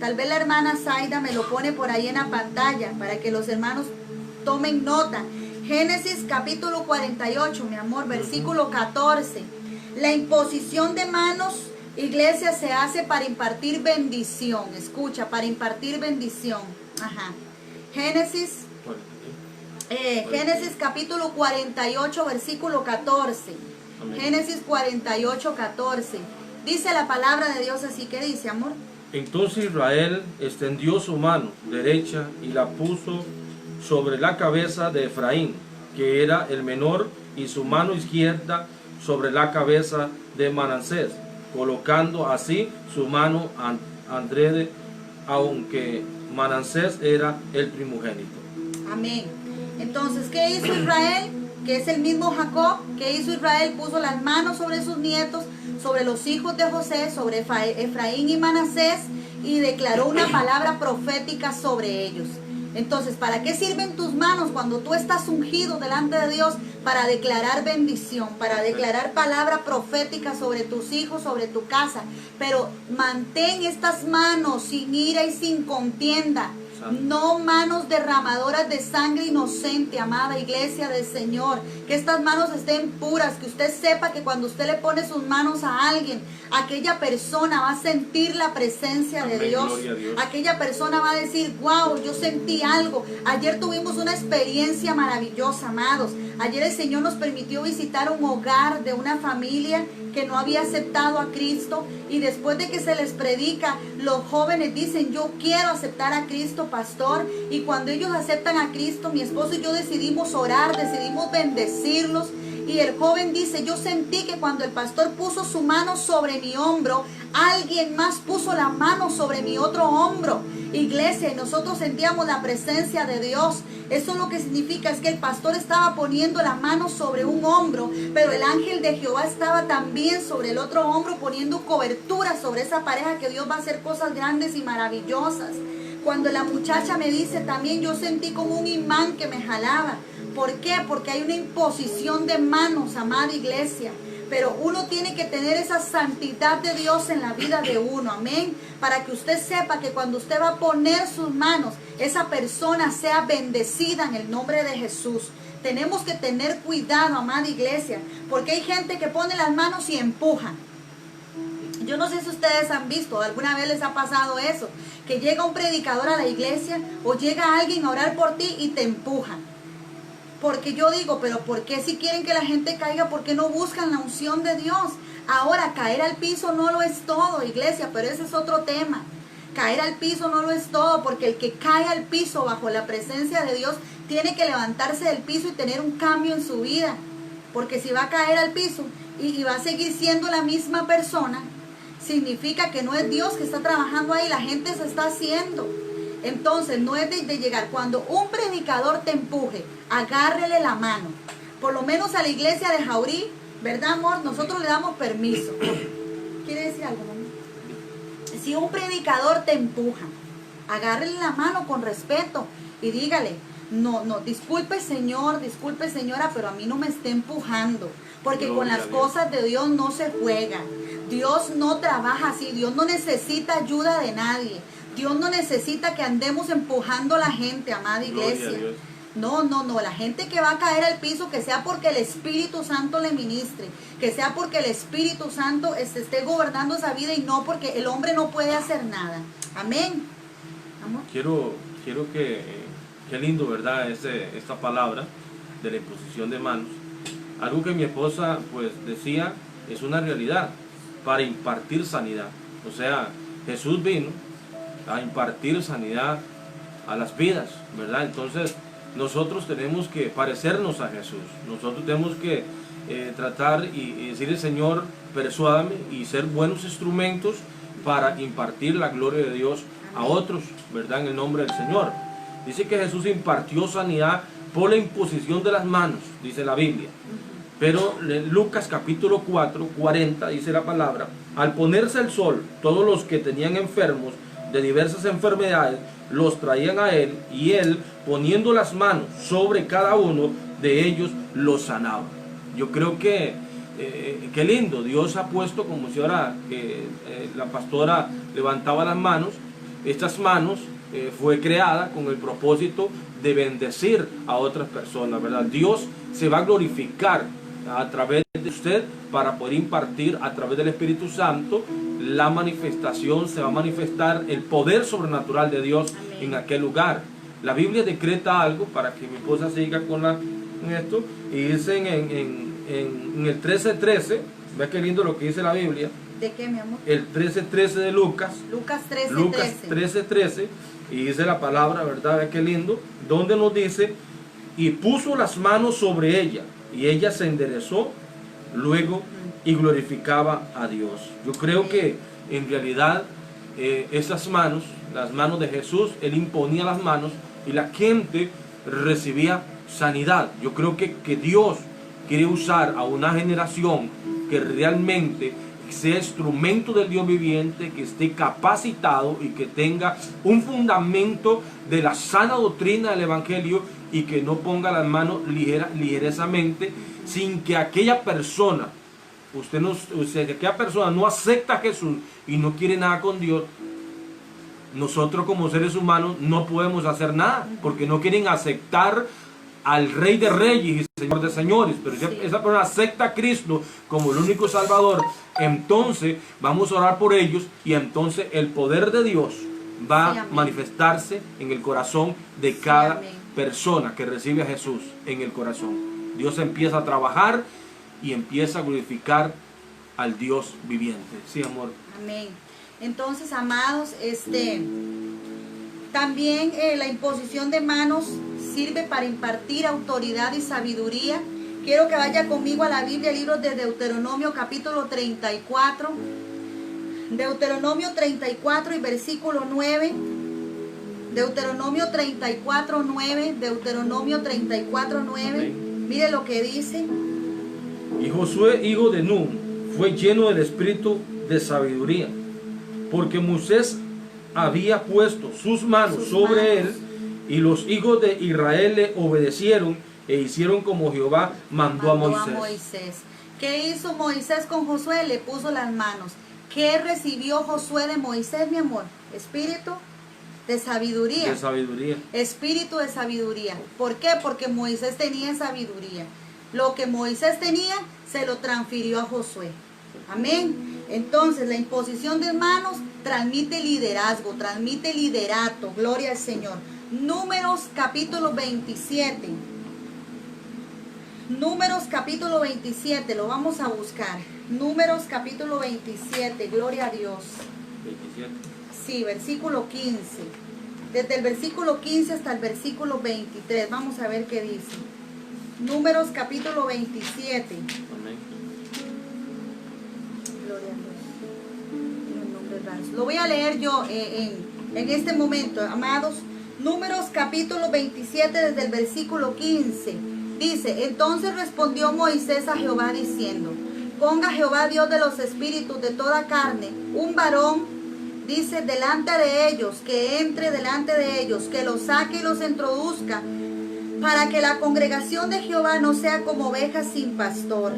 Tal vez la hermana Zaida me lo pone por ahí en la pantalla para que los hermanos tomen nota. Génesis capítulo 48, mi amor, versículo 14. La imposición de manos, iglesia, se hace para impartir bendición. Escucha, para impartir bendición. Ajá. Génesis capítulo 48, versículo 14. Amén. Génesis 48, 14. Dice la palabra de Dios así. ¿Qué dice, amor? Entonces Israel extendió su mano derecha y la puso sobre la cabeza de Efraín, que era el menor, y su mano izquierda sobre la cabeza de Manasés, colocando así su mano adrede, aunque Manasés era el primogénito. Amén. Entonces, ¿qué hizo Israel? Que es el mismo Jacob. ¿Qué hizo Israel? Puso las manos sobre sus nietos, sobre los hijos de José, sobre Efraín y Manasés, y declaró una palabra profética sobre ellos. Entonces, ¿para qué sirven tus manos cuando tú estás ungido delante de Dios? Para declarar bendición, para declarar palabra profética sobre tus hijos, sobre tu casa. Pero mantén estas manos sin ira y sin contienda. No manos derramadoras de sangre inocente, amada iglesia del Señor. Que estas manos estén puras, que usted sepa que cuando usted le pone sus manos a alguien, aquella persona va a sentir la presencia de Dios. Aquella persona va a decir, wow, yo sentí algo. Ayer tuvimos una experiencia maravillosa, amados. Ayer el Señor nos permitió visitar un hogar de una familia que no había aceptado a Cristo, y después de que se les predica, los jóvenes dicen, yo quiero aceptar a Cristo, pastor. Y cuando ellos aceptan a Cristo, mi esposo y yo decidimos orar, decidimos bendecirlos. Y el joven dice, yo sentí que cuando el pastor puso su mano sobre mi hombro, alguien más puso la mano sobre mi otro hombro. Iglesia, y nosotros sentíamos la presencia de Dios. Eso lo que significa es que el pastor estaba poniendo la mano sobre un hombro, pero el ángel de Jehová estaba también sobre el otro hombro, poniendo cobertura sobre esa pareja, que Dios va a hacer cosas grandes y maravillosas. Cuando la muchacha me dice también, yo sentí como un imán que me jalaba. ¿Por qué? Porque hay una imposición de manos, amada iglesia. Pero uno tiene que tener esa santidad de Dios en la vida de uno, amén. Para que usted sepa que cuando usted va a poner sus manos, esa persona sea bendecida en el nombre de Jesús. Tenemos que tener cuidado, amada iglesia, porque hay gente que pone las manos y empuja. Yo no sé si ustedes han visto, alguna vez les ha pasado eso, que llega un predicador a la iglesia o llega alguien a orar por ti y te empuja. Porque yo digo, pero ¿por qué si quieren que la gente caiga, por qué no buscan la unción de Dios? Ahora, caer al piso no lo es todo, iglesia, pero ese es otro tema. Caer al piso no lo es todo, porque el que cae al piso bajo la presencia de Dios tiene que levantarse del piso y tener un cambio en su vida. Porque si va a caer al piso y va a seguir siendo la misma persona, significa que no es Dios que está trabajando ahí, la gente se está haciendo. Entonces no es de llegar. Cuando un predicador te empuje, agárrele la mano. Por lo menos a la iglesia de Jaurí, ¿verdad, amor? Nosotros le damos permiso. ¿Quiere decir algo, mamá? Si un predicador te empuja, agárrele la mano con respeto y dígale, no, disculpe señor, disculpe señora, pero a mí no me esté empujando. Porque con las cosas de Dios no se juega. Dios no trabaja así. Dios no necesita ayuda de nadie. Dios no necesita que andemos empujando a la gente, amada iglesia. No, la gente que va a caer al piso, que sea porque el Espíritu Santo le ministre, que sea porque el Espíritu Santo esté gobernando esa vida y no porque el hombre no puede hacer nada. Amén. Amor. Quiero que qué lindo, ¿verdad? Esta palabra de la imposición de manos. Algo que mi esposa pues decía es una realidad, para impartir sanidad. O sea, Jesús vino a impartir sanidad a las vidas, ¿verdad? Entonces nosotros tenemos que parecernos a Jesús. Nosotros tenemos que tratar y decirle, Señor, persuádame, y ser buenos instrumentos para impartir la gloria de Dios a otros, ¿verdad? En el nombre del Señor. Dice que Jesús impartió sanidad por la imposición de las manos, dice la Biblia. Pero en Lucas capítulo 4, 40 dice la palabra: al ponerse el sol, todos los que tenían enfermos de diversas enfermedades los traían a él, y él, poniendo las manos sobre cada uno de ellos, los sanaba. Yo creo que qué lindo, Dios ha puesto, como si ahora la pastora levantaba las manos, estas manos fue creada con el propósito de bendecir a otras personas, ¿verdad? Dios se va a glorificar a través de usted para poder impartir a través del Espíritu Santo la manifestación. Se va a manifestar el poder sobrenatural de Dios. Amén. En aquel lugar. La Biblia decreta algo, para que mi esposa siga con esto, y dice en el 13:13, ve qué lindo lo que dice la Biblia. ¿De qué, mi amor? El 13:13 de Lucas. Lucas 13:13. Lucas 13:13, y dice la palabra, ¿verdad? Ve qué lindo, donde nos dice: y puso las manos sobre ella, y ella se enderezó luego y glorificaba a Dios. Yo creo que en realidad esas manos, las manos de Jesús, Él imponía las manos y la gente recibía sanidad. Yo creo que Dios quiere usar a una generación que realmente sea instrumento del Dios viviente, que esté capacitado y que tenga un fundamento de la sana doctrina del Evangelio, y que no ponga las manos ligeramente, sin que aquella persona, aquella persona no acepta a Jesús y no quiere nada con Dios. Nosotros como seres humanos no podemos hacer nada, porque no quieren aceptar al Rey de Reyes y Señor de Señores. Pero si esa persona acepta a Cristo como el único Salvador, entonces vamos a orar por ellos, y entonces el poder de Dios va a manifestarse en el corazón de cada persona que recibe a Jesús en el corazón. Dios empieza a trabajar y empieza a glorificar al Dios viviente. Sí, amor. Amén. Entonces, amados, también la imposición de manos sirve para impartir autoridad y sabiduría. Quiero que vaya conmigo a la Biblia, libro de Deuteronomio capítulo 34. Deuteronomio 34 y versículo 9. Deuteronomio 34, 9. Deuteronomio 34, 9. Mire lo que dice. Y Josué, hijo de Nun, fue lleno del espíritu de sabiduría, porque Moisés había puesto sus manos sobre él, y los hijos de Israel le obedecieron e hicieron como Jehová mandó a Moisés. ¿Qué hizo Moisés con Josué? Le puso las manos. ¿Qué recibió Josué de Moisés, mi amor? Espíritu de sabiduría. De sabiduría. Espíritu de sabiduría. ¿Por qué? Porque Moisés tenía sabiduría. Lo que Moisés tenía se lo transfirió a Josué. Amén. Entonces la imposición de manos transmite liderazgo, transmite liderato. Gloria al Señor. Números capítulo 27. Números capítulo 27, lo vamos a buscar. Números capítulo 27, gloria a Dios. 27. Sí, versículo 15. Desde el versículo 15 hasta el versículo 23. Vamos a ver qué dice. Números capítulo 27. Amén. Gloria a Dios. En nombre de Dios. Lo voy a leer yo en este momento, amados. Números capítulo 27 desde el versículo 15. Dice: entonces respondió Moisés a Jehová diciendo: ponga Jehová Dios de los espíritus de toda carne un varón, dice, delante de ellos, que entre delante de ellos, que los saque y los introduzca, para que la congregación de Jehová no sea como ovejas sin pastor.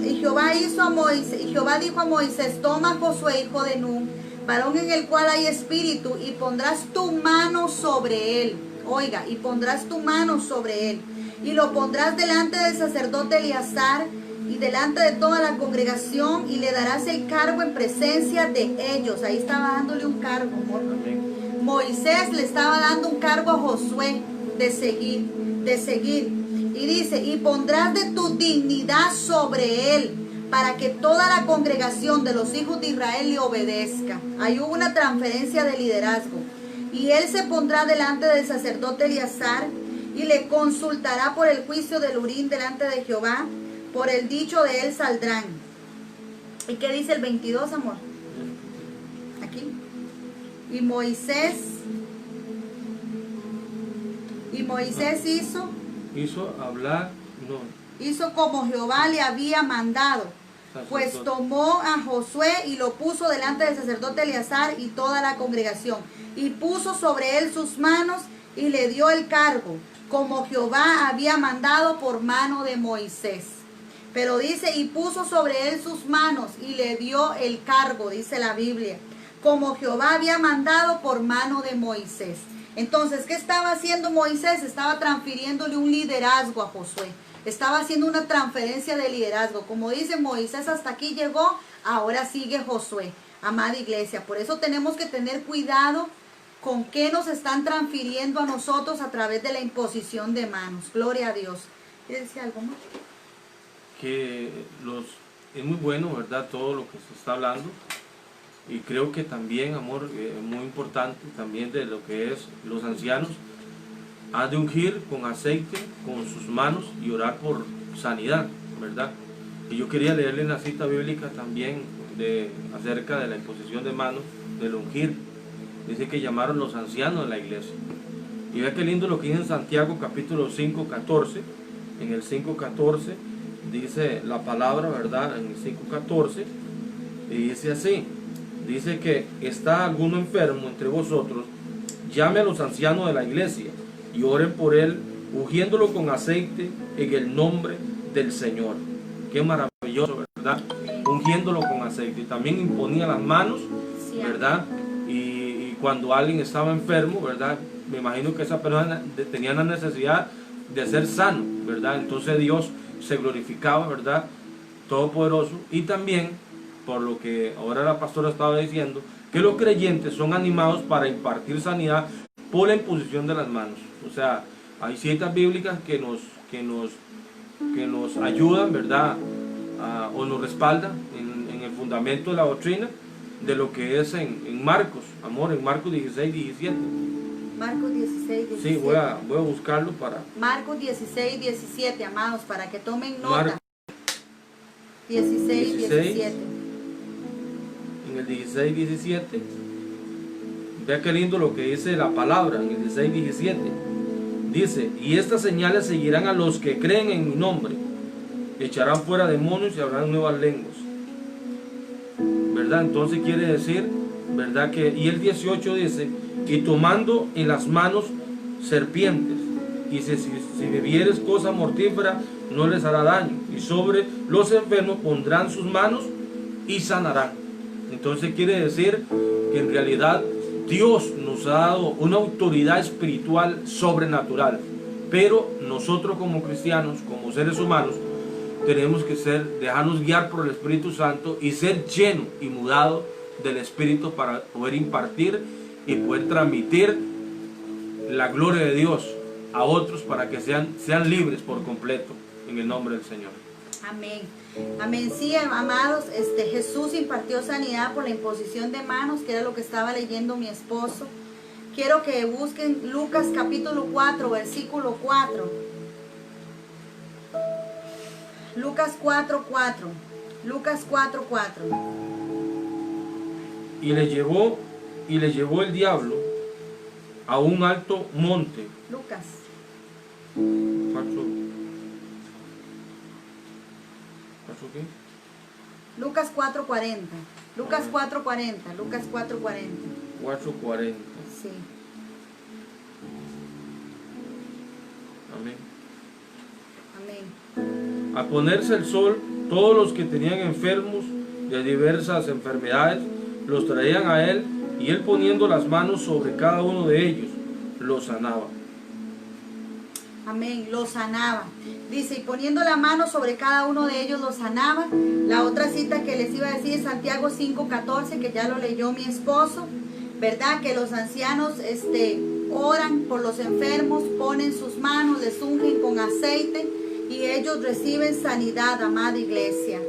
Y Jehová dijo a Moisés: toma a Josué, hijo de Nun, varón en el cual hay espíritu, y pondrás tu mano sobre él. Oiga, y pondrás tu mano sobre él. Y lo pondrás delante del sacerdote Eleazar y delante de toda la congregación, y le darás el cargo en presencia de ellos. Ahí estaba dándole un cargo, amor. Moisés le estaba dando un cargo a Josué. de seguir. Y dice, y pondrás de tu dignidad sobre él, para que toda la congregación de los hijos de Israel le obedezca. Ahí hubo una transferencia de liderazgo. Y él se pondrá delante del sacerdote Eleazar y le consultará por el juicio del Urim delante de Jehová. Por el dicho de él saldrán. ¿Y qué dice el 22, amor? Aquí. Y Moisés hizo como Jehová le había mandado. Pues tomó a Josué y lo puso delante del sacerdote Eleazar y toda la congregación. Y puso sobre él sus manos y le dio el cargo, como Jehová había mandado por mano de Moisés. Pero dice, y puso sobre él sus manos y le dio el cargo, dice la Biblia, como Jehová había mandado por mano de Moisés. Entonces, ¿qué estaba haciendo Moisés? Estaba transfiriéndole un liderazgo a Josué. Estaba haciendo una transferencia de liderazgo. Como dice Moisés, hasta aquí llegó, ahora sigue Josué. Amada iglesia, por eso tenemos que tener cuidado con qué nos están transfiriendo a nosotros a través de la imposición de manos. Gloria a Dios. ¿Quieres decir algo más? Que es muy bueno, ¿verdad? Todo lo que se está hablando. Y creo que también, amor, muy importante también de lo que es los ancianos, han de ungir con aceite con sus manos y orar por sanidad, ¿verdad? Y yo quería leerle una cita bíblica también acerca de la imposición de manos, del ungir. Dice que llamaron los ancianos de la iglesia. Y vea qué lindo lo que dice en Santiago capítulo 5, 14. En el 5, 14 dice la palabra, ¿verdad? En el 5, 14 y dice así. Dice que está alguno enfermo entre vosotros, llame a los ancianos de la iglesia y oren por él, ungiéndolo con aceite en el nombre del Señor. Qué maravilloso, ¿verdad? Ungiéndolo con aceite. Y también imponía las manos, ¿verdad? Y cuando alguien estaba enfermo, ¿verdad? Me imagino que esa persona tenía la necesidad de ser sano, ¿verdad? Entonces Dios se glorificaba, ¿verdad? Todopoderoso. Y también, por lo que ahora la pastora estaba diciendo, que los creyentes son animados para impartir sanidad por la imposición de las manos. O sea, hay citas bíblicas que nos ayudan, ¿verdad? O nos respaldan en el fundamento de la doctrina de lo que es en Marcos, amor, en Marcos 16, 17. Marcos 16, 17. Sí, voy a buscarlo para... Marcos 16, 17, amados, para que tomen nota. 16, 17. En el 16, 17, vea qué lindo lo que dice la palabra en el 16, 17. Dice, y estas señales seguirán a los que creen en mi nombre, echarán fuera demonios y hablarán nuevas lenguas. ¿Verdad? Entonces quiere decir, ¿verdad? Que, y el 18 dice, y tomando en las manos serpientes, y si bebieres cosa mortífera, no les hará daño, y sobre los enfermos pondrán sus manos y sanarán. Entonces quiere decir que en realidad Dios nos ha dado una autoridad espiritual sobrenatural, pero nosotros como cristianos, como seres humanos, tenemos que dejarnos guiar por el Espíritu Santo y ser lleno y mudado del Espíritu para poder impartir y poder transmitir la gloria de Dios a otros para que sean libres por completo en el nombre del Señor. Amén. Amén. Sí, amados, Jesús impartió sanidad por la imposición de manos, que era lo que estaba leyendo mi esposo. Quiero que busquen Lucas capítulo 4, versículo 4. Lucas 4, 4. Lucas 4, 4. Y le llevó el diablo a un alto monte. Lucas. Lucas 4:40. Lucas 4:40. Lucas 4:40. 4:40. Sí. Amén. Amén. Al ponerse el sol, todos los que tenían enfermos de diversas enfermedades los traían a él, y él, poniendo las manos sobre cada uno de ellos, los sanaba. Amén, los sanaba. Dice, y poniendo la mano sobre cada uno de ellos los sanaba. La otra cita que les iba a decir es Santiago 5:14, que ya lo leyó mi esposo, ¿verdad? Que los ancianos oran por los enfermos, ponen sus manos, les ungen con aceite y ellos reciben sanidad, amada iglesia.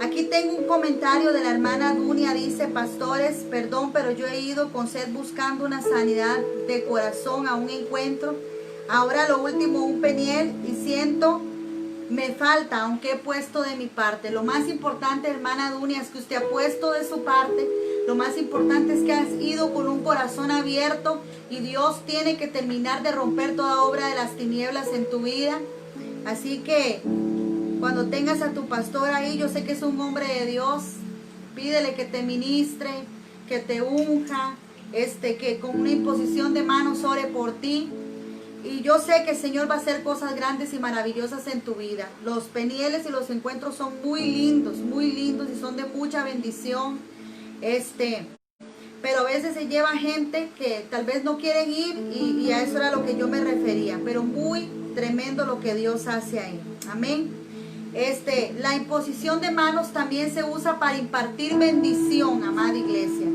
Aquí tengo un comentario de la hermana Dunia, dice: pastores, perdón, pero yo he ido con sed buscando una sanidad de corazón a un encuentro. Ahora lo último, un peniel, y siento me falta, aunque he puesto de mi parte. Lo más importante, hermana Dunia, es que usted ha puesto de su parte. Lo más importante es que has ido con un corazón abierto, y Dios tiene que terminar de romper toda obra de las tinieblas en tu vida. Así que cuando tengas a tu pastor ahí, yo sé que es un hombre de Dios, pídele que te ministre, que te unja, que con una imposición de manos ore por ti. Y yo sé que el Señor va a hacer cosas grandes y maravillosas en tu vida. Los penieles y los encuentros son muy lindos y son de mucha bendición. Pero a veces se lleva gente que tal vez no quieren ir, y a eso era lo que yo me refería. Pero muy tremendo lo que Dios hace ahí. Amén. La imposición de manos también se usa para impartir bendición, amada iglesia.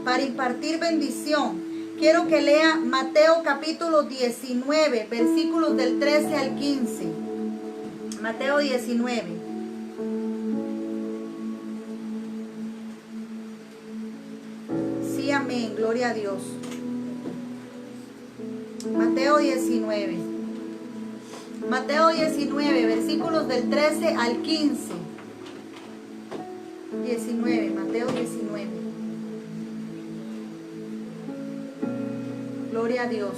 Para impartir bendición. Quiero que lea Mateo capítulo 19, versículos del 13 al 15. Mateo 19. Sí, amén, gloria a Dios. Mateo 19. Mateo 19, versículos del 13 al 15. 19, Mateo 19. Gloria a Dios.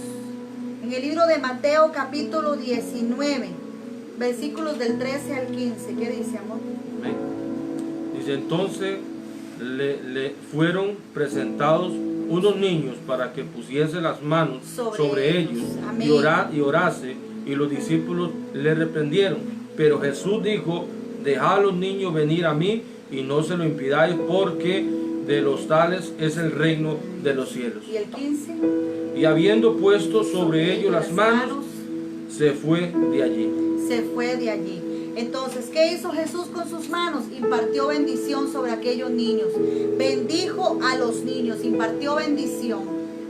En el libro de Mateo capítulo 19, versículos del 13 al 15. ¿Qué dice, amor? Amén. Dice: entonces le fueron presentados unos niños para que pusiese las manos sobre ellos y orase, y los discípulos le reprendieron. Pero Jesús dijo: dejad a los niños venir a mí y no se lo impidáis, porque de los tales es el reino de los cielos. Y el 15. Y habiendo puesto sobre ellos las manos, se fue de allí. Se fue de allí. Entonces, ¿qué hizo Jesús con sus manos? Impartió bendición sobre aquellos niños. Bendijo a los niños, impartió bendición.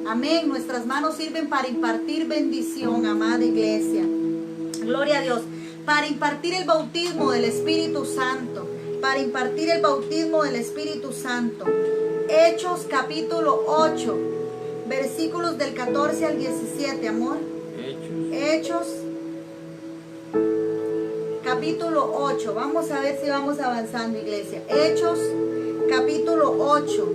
Amén. Nuestras manos sirven para impartir bendición, amada iglesia. Gloria a Dios. Para impartir el bautismo del Espíritu Santo. Para impartir el bautismo del Espíritu Santo. Hechos capítulo 8, versículos del 14 al 17, amor. Hechos capítulo 8. Vamos a ver si vamos avanzando, iglesia. Hechos capítulo 8.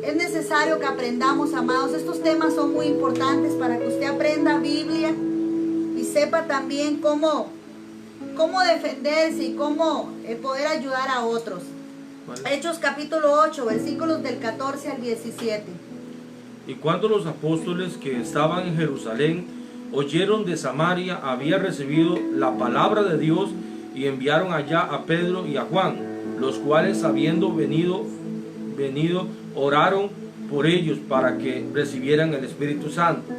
Es necesario que aprendamos, amados. Estos temas son muy importantes para que usted aprenda Biblia y sepa también cómo defenderse y cómo poder ayudar a otros. Hechos capítulo 8, versículos del 14 al 17. Y cuando los apóstoles que estaban en Jerusalén oyeron de Samaria había recibido la palabra de Dios, y enviaron allá a Pedro y a Juan, los cuales, habiendo venido, oraron por ellos para que recibieran el Espíritu Santo,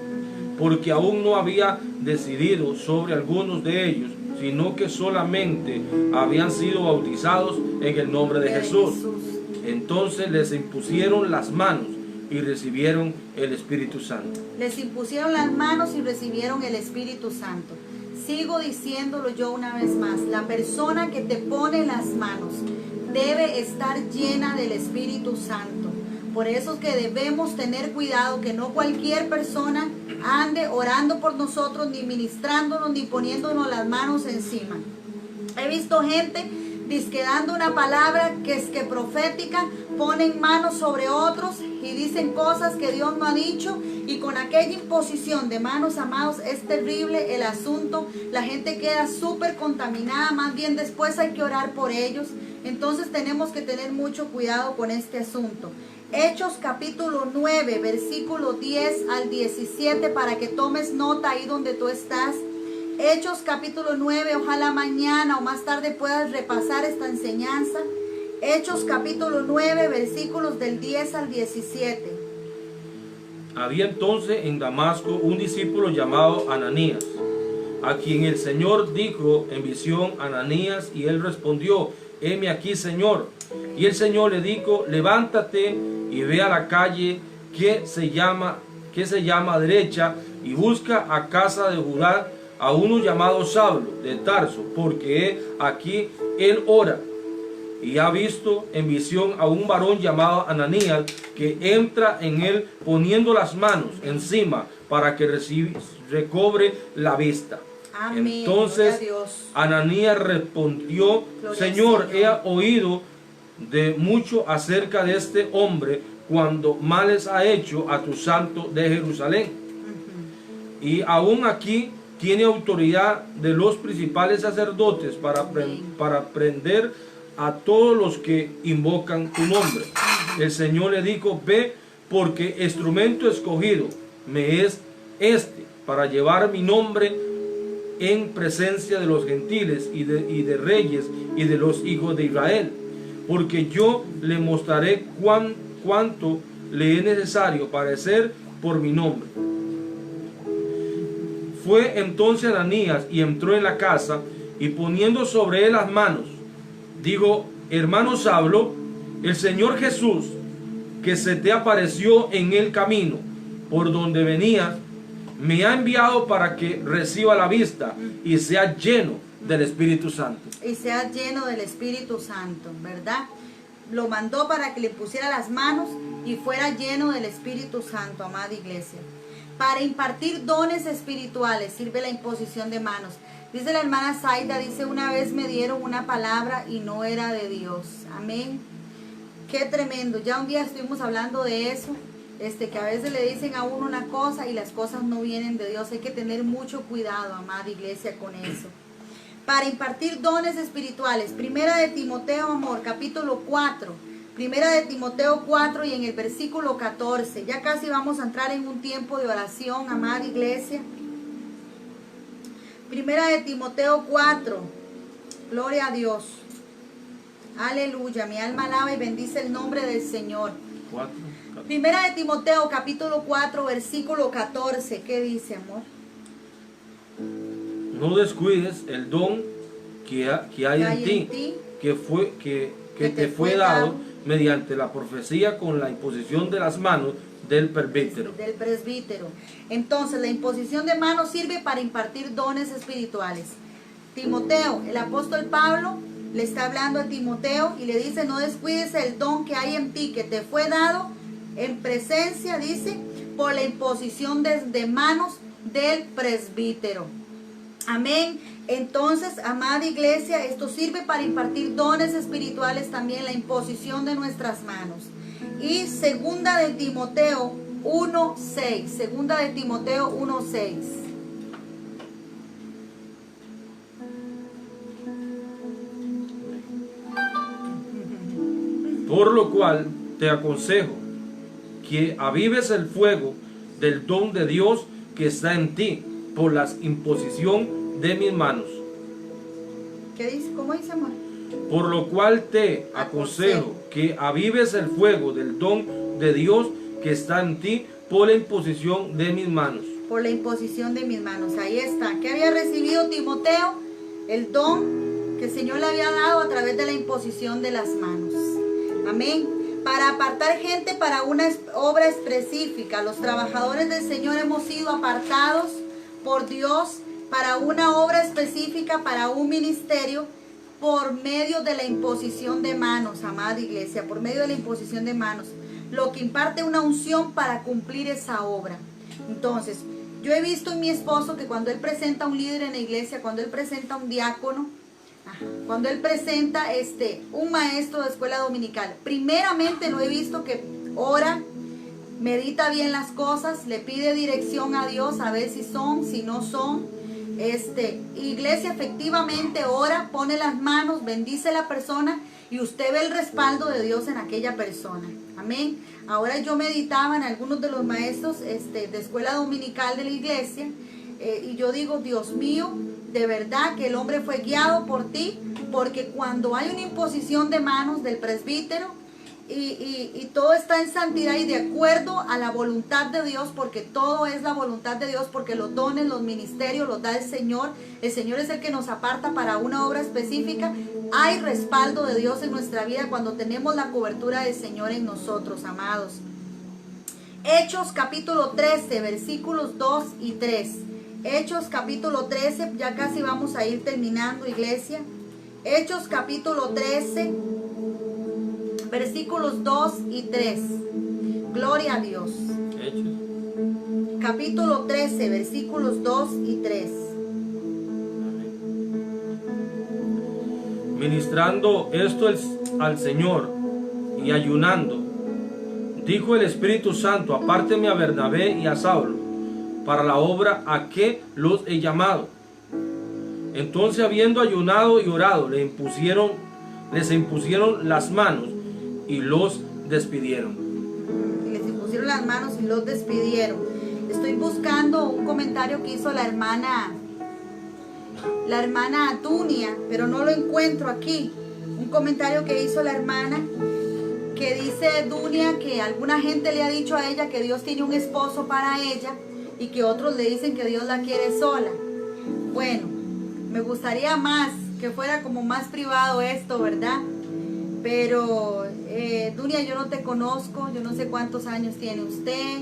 porque aún no había decidido sobre algunos de ellos, sino que solamente habían sido bautizados en el nombre de Jesús. Entonces les impusieron las manos y recibieron el Espíritu Santo. Les impusieron las manos y recibieron el Espíritu Santo. Sigo diciéndolo yo una vez más: la persona que te pone las manos debe estar llena del Espíritu Santo. Por eso es que debemos tener cuidado que no cualquier persona ande orando por nosotros, ni ministrándonos, ni poniéndonos las manos encima. He visto gente dizque dando una palabra que es que profética, ponen manos sobre otros y dicen cosas que Dios no ha dicho, y con aquella imposición de manos, amados, es terrible el asunto. La gente queda súper contaminada. Más bien después hay que orar por ellos. Entonces tenemos que tener mucho cuidado con este asunto. Hechos capítulo 9, versículo 10 al 17, para que tomes nota ahí donde tú estás. Hechos capítulo 9, ojalá mañana o más tarde puedas repasar esta enseñanza. Hechos capítulo 9, versículos del 10 al 17. Había entonces en Damasco un discípulo llamado Ananías, a quien el Señor dijo en visión: Ananías, y él respondió: heme aquí, Señor. Y el Señor le dijo: levántate y ve a la calle que que se llama Derecha, y busca a casa de Judá a uno llamado Saulo de Tarso, porque aquí él ora. Y ha visto en visión a un varón llamado Ananías, que entra en él poniendo las manos encima para que recobre la vista. Amén. Entonces Ananías respondió: Señor, he oído de mucho acerca de este hombre, cuando males ha hecho a tu santo de Jerusalén. Y aún aquí tiene autoridad de los principales sacerdotes para prender a todos los que invocan tu nombre. El Señor le dijo: ve, porque instrumento escogido me es este, para llevar mi nombre en presencia de los gentiles y de reyes y de los hijos de Israel, porque yo le mostraré cuánto le es necesario padecer por mi nombre. Fue entonces Ananías y entró en la casa, y poniendo sobre él las manos, digo: hermano Saulo, el Señor Jesús, que se te apareció en el camino por donde venías, me ha enviado para que reciba la vista y sea lleno del Espíritu Santo. Y sea lleno del Espíritu Santo, ¿verdad? Lo mandó para que le pusiera las manos y fuera lleno del Espíritu Santo, amada iglesia. Para impartir dones espirituales sirve la imposición de manos. Dice la hermana Zaida, dice: una vez me dieron una palabra y no era de Dios. Amén. Qué tremendo. Ya un día estuvimos hablando de eso, que a veces le dicen a uno una cosa y las cosas no vienen de Dios. Hay que tener mucho cuidado, amada iglesia, con eso. Para impartir dones espirituales, Primera de Timoteo, amor, capítulo 4. Primera de Timoteo 4 y en el versículo 14. Ya casi vamos a entrar en un tiempo de oración, amada iglesia. Primera de Timoteo 4. Gloria a Dios. Aleluya. Mi alma alaba y bendice el nombre del Señor. 4. Primera de Timoteo capítulo 4 versículo 14. ¿Qué dice, amor? No descuides el don que hay en ti, que te fue dado mediante la profecía con la imposición de las manos del presbítero. Del presbítero. Entonces, la imposición de manos sirve para impartir dones espirituales. Timoteo, el apóstol Pablo le está hablando a Timoteo y le dice: no descuides el don que hay en ti, que te fue dado en presencia, dice, por la imposición de manos del presbítero. Amén. Entonces, amada iglesia, esto sirve para impartir dones espirituales también, la imposición de nuestras manos. Y segunda de Timoteo 1:6. Segunda de Timoteo 1:6. Por lo cual te aconsejo que avives el fuego del don de Dios que está en ti por la imposición de mis manos. ¿Qué dice? ¿Cómo dice, amor? Por lo cual te aconsejo que avives el fuego del don de Dios que está en ti por la imposición de mis manos. Por la imposición de mis manos. Ahí está. ¿Qué había recibido Timoteo? El don que el Señor le había dado a través de la imposición de las manos. Amén. Para apartar gente para una obra específica. Los trabajadores del Señor hemos sido apartados por Dios para una obra específica, para un ministerio, por medio de la imposición de manos, amada iglesia, por medio de la imposición de manos, lo que imparte una unción para cumplir esa obra. Entonces, yo he visto en mi esposo que cuando él presenta a un líder en la iglesia, cuando él presenta a un diácono, cuando él presenta un maestro de escuela dominical, primeramente lo he visto que ora, medita bien las cosas, le pide dirección a Dios, a ver si son, si no son. Iglesia, efectivamente ora, pone las manos, bendice a la persona y usted ve el respaldo de Dios en aquella persona. Amén. Ahora yo meditaba en algunos de los maestros de escuela dominical de la iglesia y yo digo: Dios mío, de verdad que el hombre fue guiado por ti, porque cuando hay una imposición de manos del presbítero y todo está en santidad y de acuerdo a la voluntad de Dios, porque todo es la voluntad de Dios, porque los dones, los ministerios los da el Señor es el que nos aparta para una obra específica. Hay respaldo de Dios en nuestra vida cuando tenemos la cobertura del Señor en nosotros, amados. Hechos capítulo 13, versículos 2 y 3. Hechos capítulo 13, ya casi vamos a ir terminando, iglesia. Hechos capítulo 13, versículos 2 y 3. Gloria a Dios. Hechos. Capítulo 13, versículos 2 y 3. Ministrando esto al Señor y ayunando, dijo el Espíritu Santo: apárteme a Bernabé y a Saulo para la obra a que los he llamado. Entonces, habiendo ayunado y orado, les impusieron las manos y los despidieron. Les impusieron las manos y los despidieron. Estoy buscando un comentario que hizo la hermana Dunia, pero no lo encuentro aquí. Un comentario que hizo la hermana, que dice Dunia que alguna gente le ha dicho a ella que Dios tiene un esposo para ella y que otros le dicen que Dios la quiere sola. Bueno, me gustaría más que fuera como más privado esto, ¿verdad? Pero Dunia, yo no te conozco, yo no sé cuántos años tiene usted,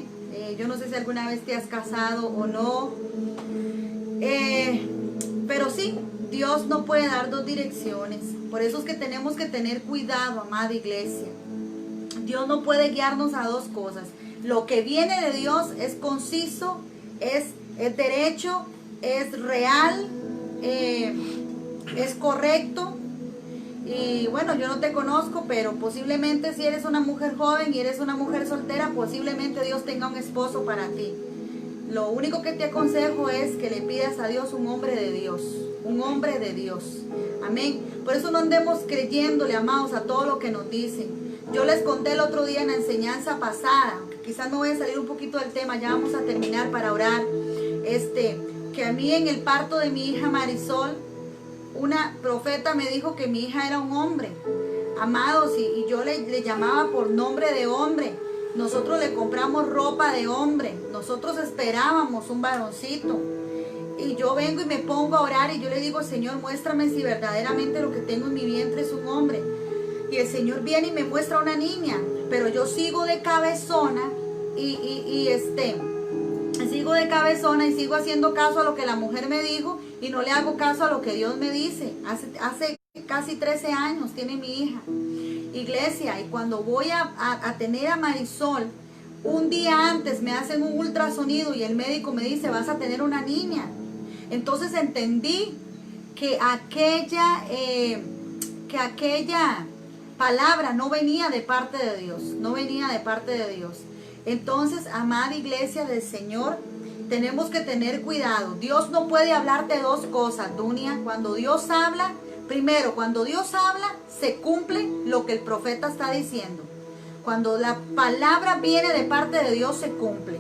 yo no sé si alguna vez te has casado o no, pero sí, Dios no puede dar dos direcciones. Por eso es que tenemos que tener cuidado, amada iglesia. Dios no puede guiarnos a dos cosas. Lo que viene de Dios es conciso, es derecho, es real, es correcto. Y bueno, yo no te conozco, pero posiblemente si eres una mujer joven y eres una mujer soltera, posiblemente Dios tenga un esposo para ti. Lo único que te aconsejo es que le pidas a Dios un hombre de Dios, un hombre de Dios. Amén. Por eso no andemos creyéndole, amados, a todo lo que nos dicen. Yo les conté el otro día en la enseñanza pasada, quizás me voy a salir un poquito del tema, ya vamos a terminar para orar, que a mí en el parto de mi hija Marisol, una profeta me dijo que mi hija era un hombre. Amados, y yo le llamaba por nombre de hombre. Nosotros le compramos ropa de hombre. Nosotros esperábamos un varoncito. Y yo vengo y me pongo a orar y yo le digo: Señor, muéstrame si verdaderamente lo que tengo en mi vientre es un hombre. Y el Señor viene y me muestra una niña. Pero yo sigo de cabezona sigo de cabezona y sigo haciendo caso a lo que la mujer me dijo y no le hago caso a lo que Dios me dice. Hace casi 13 años tiene mi hija. Iglesia, y cuando voy a tener a Marisol, un día antes me hacen un ultrasonido y el médico me dice: vas a tener una niña. Entonces entendí que aquella palabra no venía de parte de Dios, no venía de parte de Dios. Entonces, amada iglesia del Señor, tenemos que tener cuidado. Dios no puede hablarte dos cosas, Dunia. Cuando Dios habla, primero, cuando Dios habla, se cumple lo que el profeta está diciendo. Cuando la palabra viene de parte de Dios, se cumple.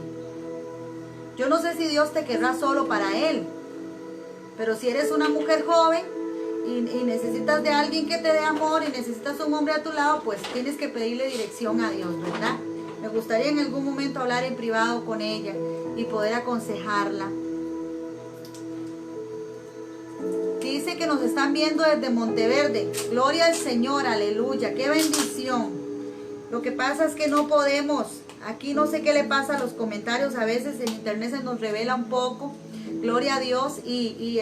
Yo no sé si Dios te querrá solo para Él, pero si eres una mujer joven y necesitas de alguien que te dé amor y necesitas un hombre a tu lado, pues tienes que pedirle dirección a Dios, ¿verdad? Me gustaría en algún momento hablar en privado con ella y poder aconsejarla. Dice que nos están viendo desde Monteverde. Gloria al Señor, aleluya, qué bendición. Lo que pasa es que no podemos, aquí no sé qué le pasa a los comentarios, a veces en internet se nos revela un poco. Gloria a Dios, y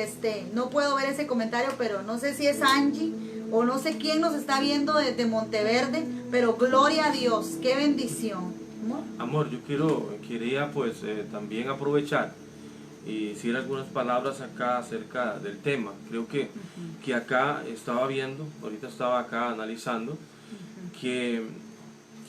no puedo ver ese comentario, pero no sé si es Angie o no sé quién nos está viendo desde Monteverde, pero gloria a Dios, qué bendición. Amor, yo quería pues también aprovechar y decir algunas palabras acá acerca del tema. Creo que acá estaba viendo, ahorita estaba acá analizando, que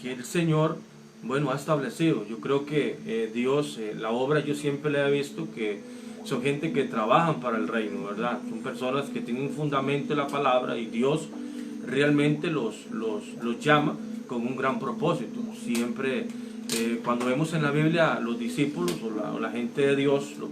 el Señor, bueno, ha establecido. Yo creo que Dios, la obra, yo siempre le he visto que son gente que trabajan para el reino, ¿verdad? Son personas que tienen un fundamento en la palabra y Dios realmente los llama con un gran propósito. Siempre, cuando vemos en la Biblia los discípulos o la gente de Dios, los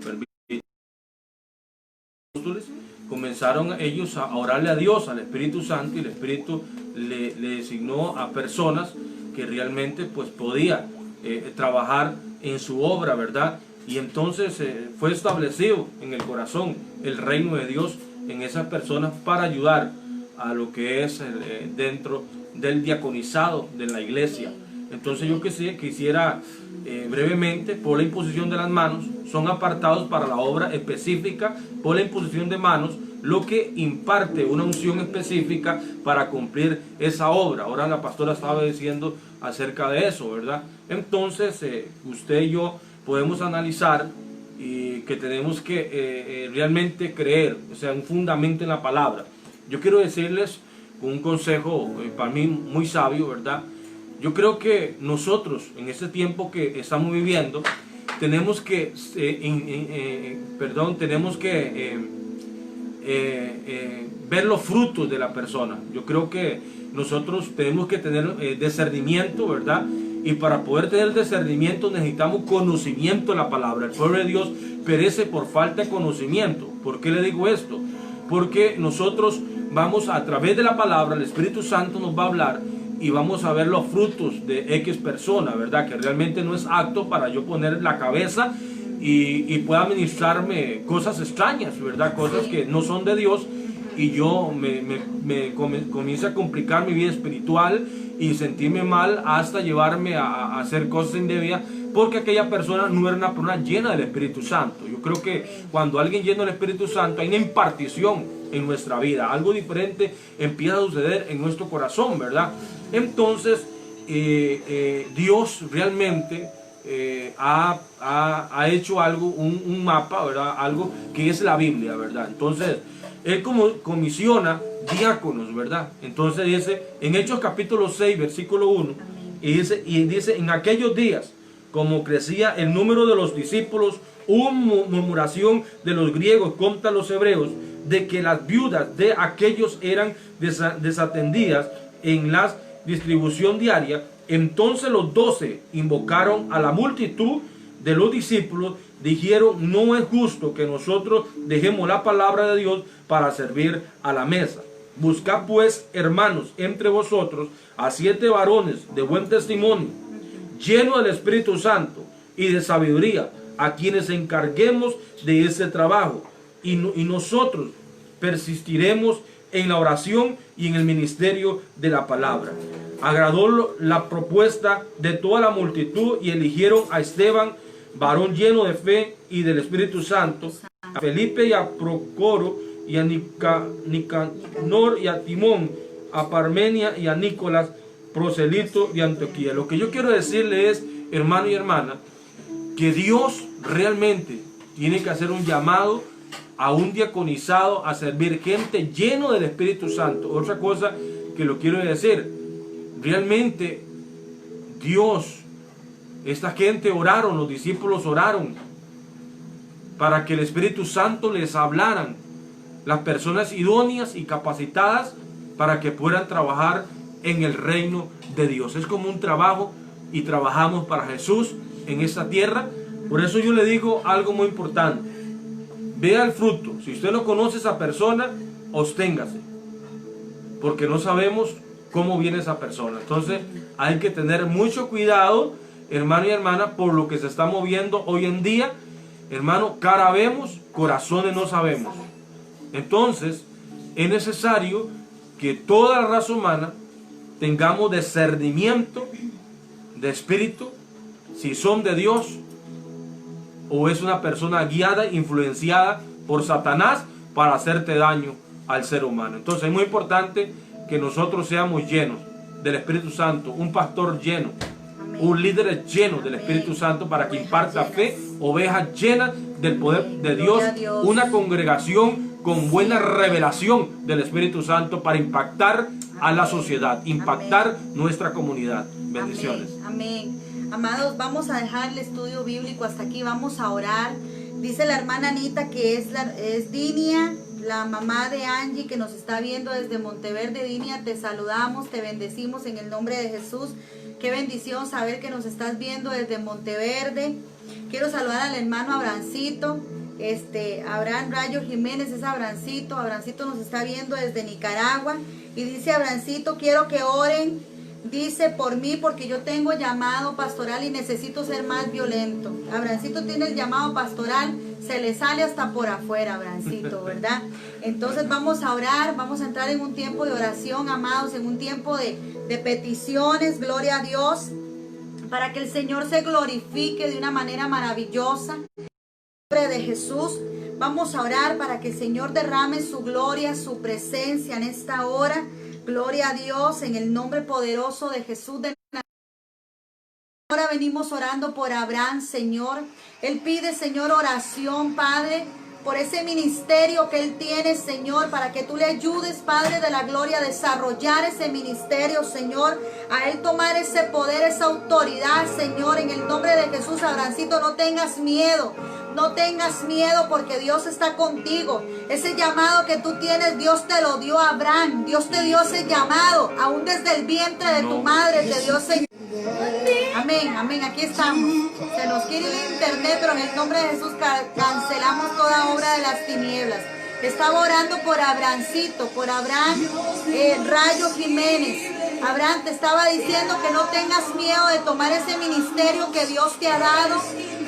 apóstoles, comenzaron ellos a orarle a Dios, al Espíritu Santo, y el Espíritu le designó a personas que realmente pues podía trabajar en su obra, ¿verdad? Y entonces fue establecido en el corazón el reino de Dios en esas personas para ayudar a lo que es dentro del diaconizado de la iglesia. Entonces yo quisiera brevemente, por la imposición de las manos, son apartados para la obra específica, por la imposición de manos, lo que imparte una unción específica para cumplir esa obra. Ahora la pastora estaba diciendo acerca de eso, ¿verdad? Entonces usted y yo podemos analizar y que tenemos que realmente creer, o sea, un fundamento en la palabra. Yo quiero decirles un consejo para mí muy sabio, ¿verdad? Yo creo que nosotros en este tiempo que estamos viviendo tenemos que ver los frutos de la persona. Yo creo que nosotros tenemos que tener discernimiento, ¿verdad? Y para poder tener discernimiento necesitamos conocimiento de la palabra. El pueblo de Dios perece por falta de conocimiento. ¿Por qué le digo esto? Porque nosotros vamos a través de la palabra, el Espíritu Santo nos va a hablar y vamos a ver los frutos de X persona, ¿verdad? Que realmente no es apto para yo poner la cabeza y pueda ministrarme cosas extrañas, ¿verdad? Cosas que no son de Dios, y yo comienzo a complicar mi vida espiritual y sentirme mal hasta llevarme a hacer cosas indebidas, porque aquella persona no era una persona llena del Espíritu Santo. Yo creo que cuando alguien lleno del Espíritu Santo hay una impartición en nuestra vida, algo diferente empieza a suceder en nuestro corazón, ¿verdad? Entonces Dios realmente ha hecho algo, un mapa, ¿verdad? Algo que es la Biblia, ¿verdad? Entonces Él comisiona diáconos, ¿verdad? Entonces dice en Hechos capítulo 6 versículo 1, y dice en aquellos días, como crecía el número de los discípulos, hubo murmuración de los griegos contra los hebreos, de que las viudas de aquellos eran desatendidas en la distribución diaria. Entonces los 12 invocaron a la multitud de los discípulos, dijeron: no es justo que nosotros dejemos la palabra de Dios para servir a la mesa. Buscad pues, hermanos, entre vosotros a 7 varones de buen testimonio, llenos del Espíritu Santo y de sabiduría, a quienes encarguemos de ese trabajo, y nosotros persistiremos en la oración y en el ministerio de la palabra. Agradó la propuesta de toda la multitud y eligieron a Esteban, varón lleno de fe y del Espíritu Santo, a Felipe y a Procoro y a Nicanor y a Timón, a Parmenia y a Nicolás, proselito de Antioquía. Lo que yo quiero decirle es, hermano y hermana, que Dios realmente tiene que hacer un llamado a un diaconizado a servir gente lleno del Espíritu Santo. Otra cosa que lo quiero decir, realmente Dios, esta gente oraron, los discípulos oraron para que el Espíritu Santo les hablaran, las personas idóneas y capacitadas para que puedan trabajar en el reino de Dios. Es como un trabajo y trabajamos para Jesús en esta tierra. Por eso yo le digo algo muy importante: vea el fruto. Si usted no conoce a esa persona, absténgase, porque no sabemos cómo viene esa persona. Entonces hay que tener mucho cuidado, hermano y hermana, por lo que se está moviendo hoy en día. Hermano, cara vemos, corazones no sabemos. Entonces es necesario que toda la raza humana tengamos discernimiento de espíritu, si son de Dios o es una persona guiada, influenciada por Satanás para hacerte daño al ser humano. Entonces es muy importante que nosotros seamos llenos del Espíritu Santo, un pastor lleno, un líder lleno del Espíritu Santo para que imparta fe, ovejas llenas del poder de Dios, una congregación con buena revelación del Espíritu Santo para impactar a la sociedad, impactar nuestra comunidad. Bendiciones. Amén. Amados, vamos a dejar el estudio bíblico hasta aquí, vamos a orar. Dice la hermana Anita que es Dinia, la mamá de Angie, que nos está viendo desde Monteverde. Dinia, te saludamos, te bendecimos en el nombre de Jesús. Qué bendición saber que nos estás viendo desde Monteverde. Quiero saludar al hermano Abrancito, Abraham Rayo Jiménez, es Abrancito. Abrancito nos está viendo desde Nicaragua. Y dice Abrancito: quiero que oren, dice, por mí, porque yo tengo llamado pastoral y necesito ser más violento. Abrancito tiene el llamado pastoral, se le sale hasta por afuera, Abrancito, ¿verdad? Entonces vamos a orar, vamos a entrar en un tiempo de oración, amados, en un tiempo de peticiones, gloria a Dios. para que el Señor se glorifique de una manera maravillosa. En el nombre de Jesús, vamos a orar para que el Señor derrame su gloria, su presencia en esta hora. Gloria a Dios, en el nombre poderoso de Jesús de Nazaret. Ahora venimos orando por Abraham, Señor. Él pide, Señor, oración, Padre, por ese ministerio que él tiene, Señor, para que tú le ayudes, Padre de la gloria, a desarrollar ese ministerio, Señor, a él tomar ese poder, esa autoridad, Señor, en el nombre de Jesús. Abrancito, no tengas miedo. No tengas miedo porque Dios está contigo. Ese llamado que tú tienes, Dios te lo dio a Abraham. Dios te dio ese llamado. Aún desde el vientre de tu madre te dio ese. Amén, amén. Aquí estamos. Se nos quiere el internet, pero en el nombre de Jesús cancelamos toda obra de las tinieblas. Estaba orando por Abrancito, por Abraham Rayo Jiménez. Abraham, te estaba diciendo que no tengas miedo de tomar ese ministerio que Dios te ha dado,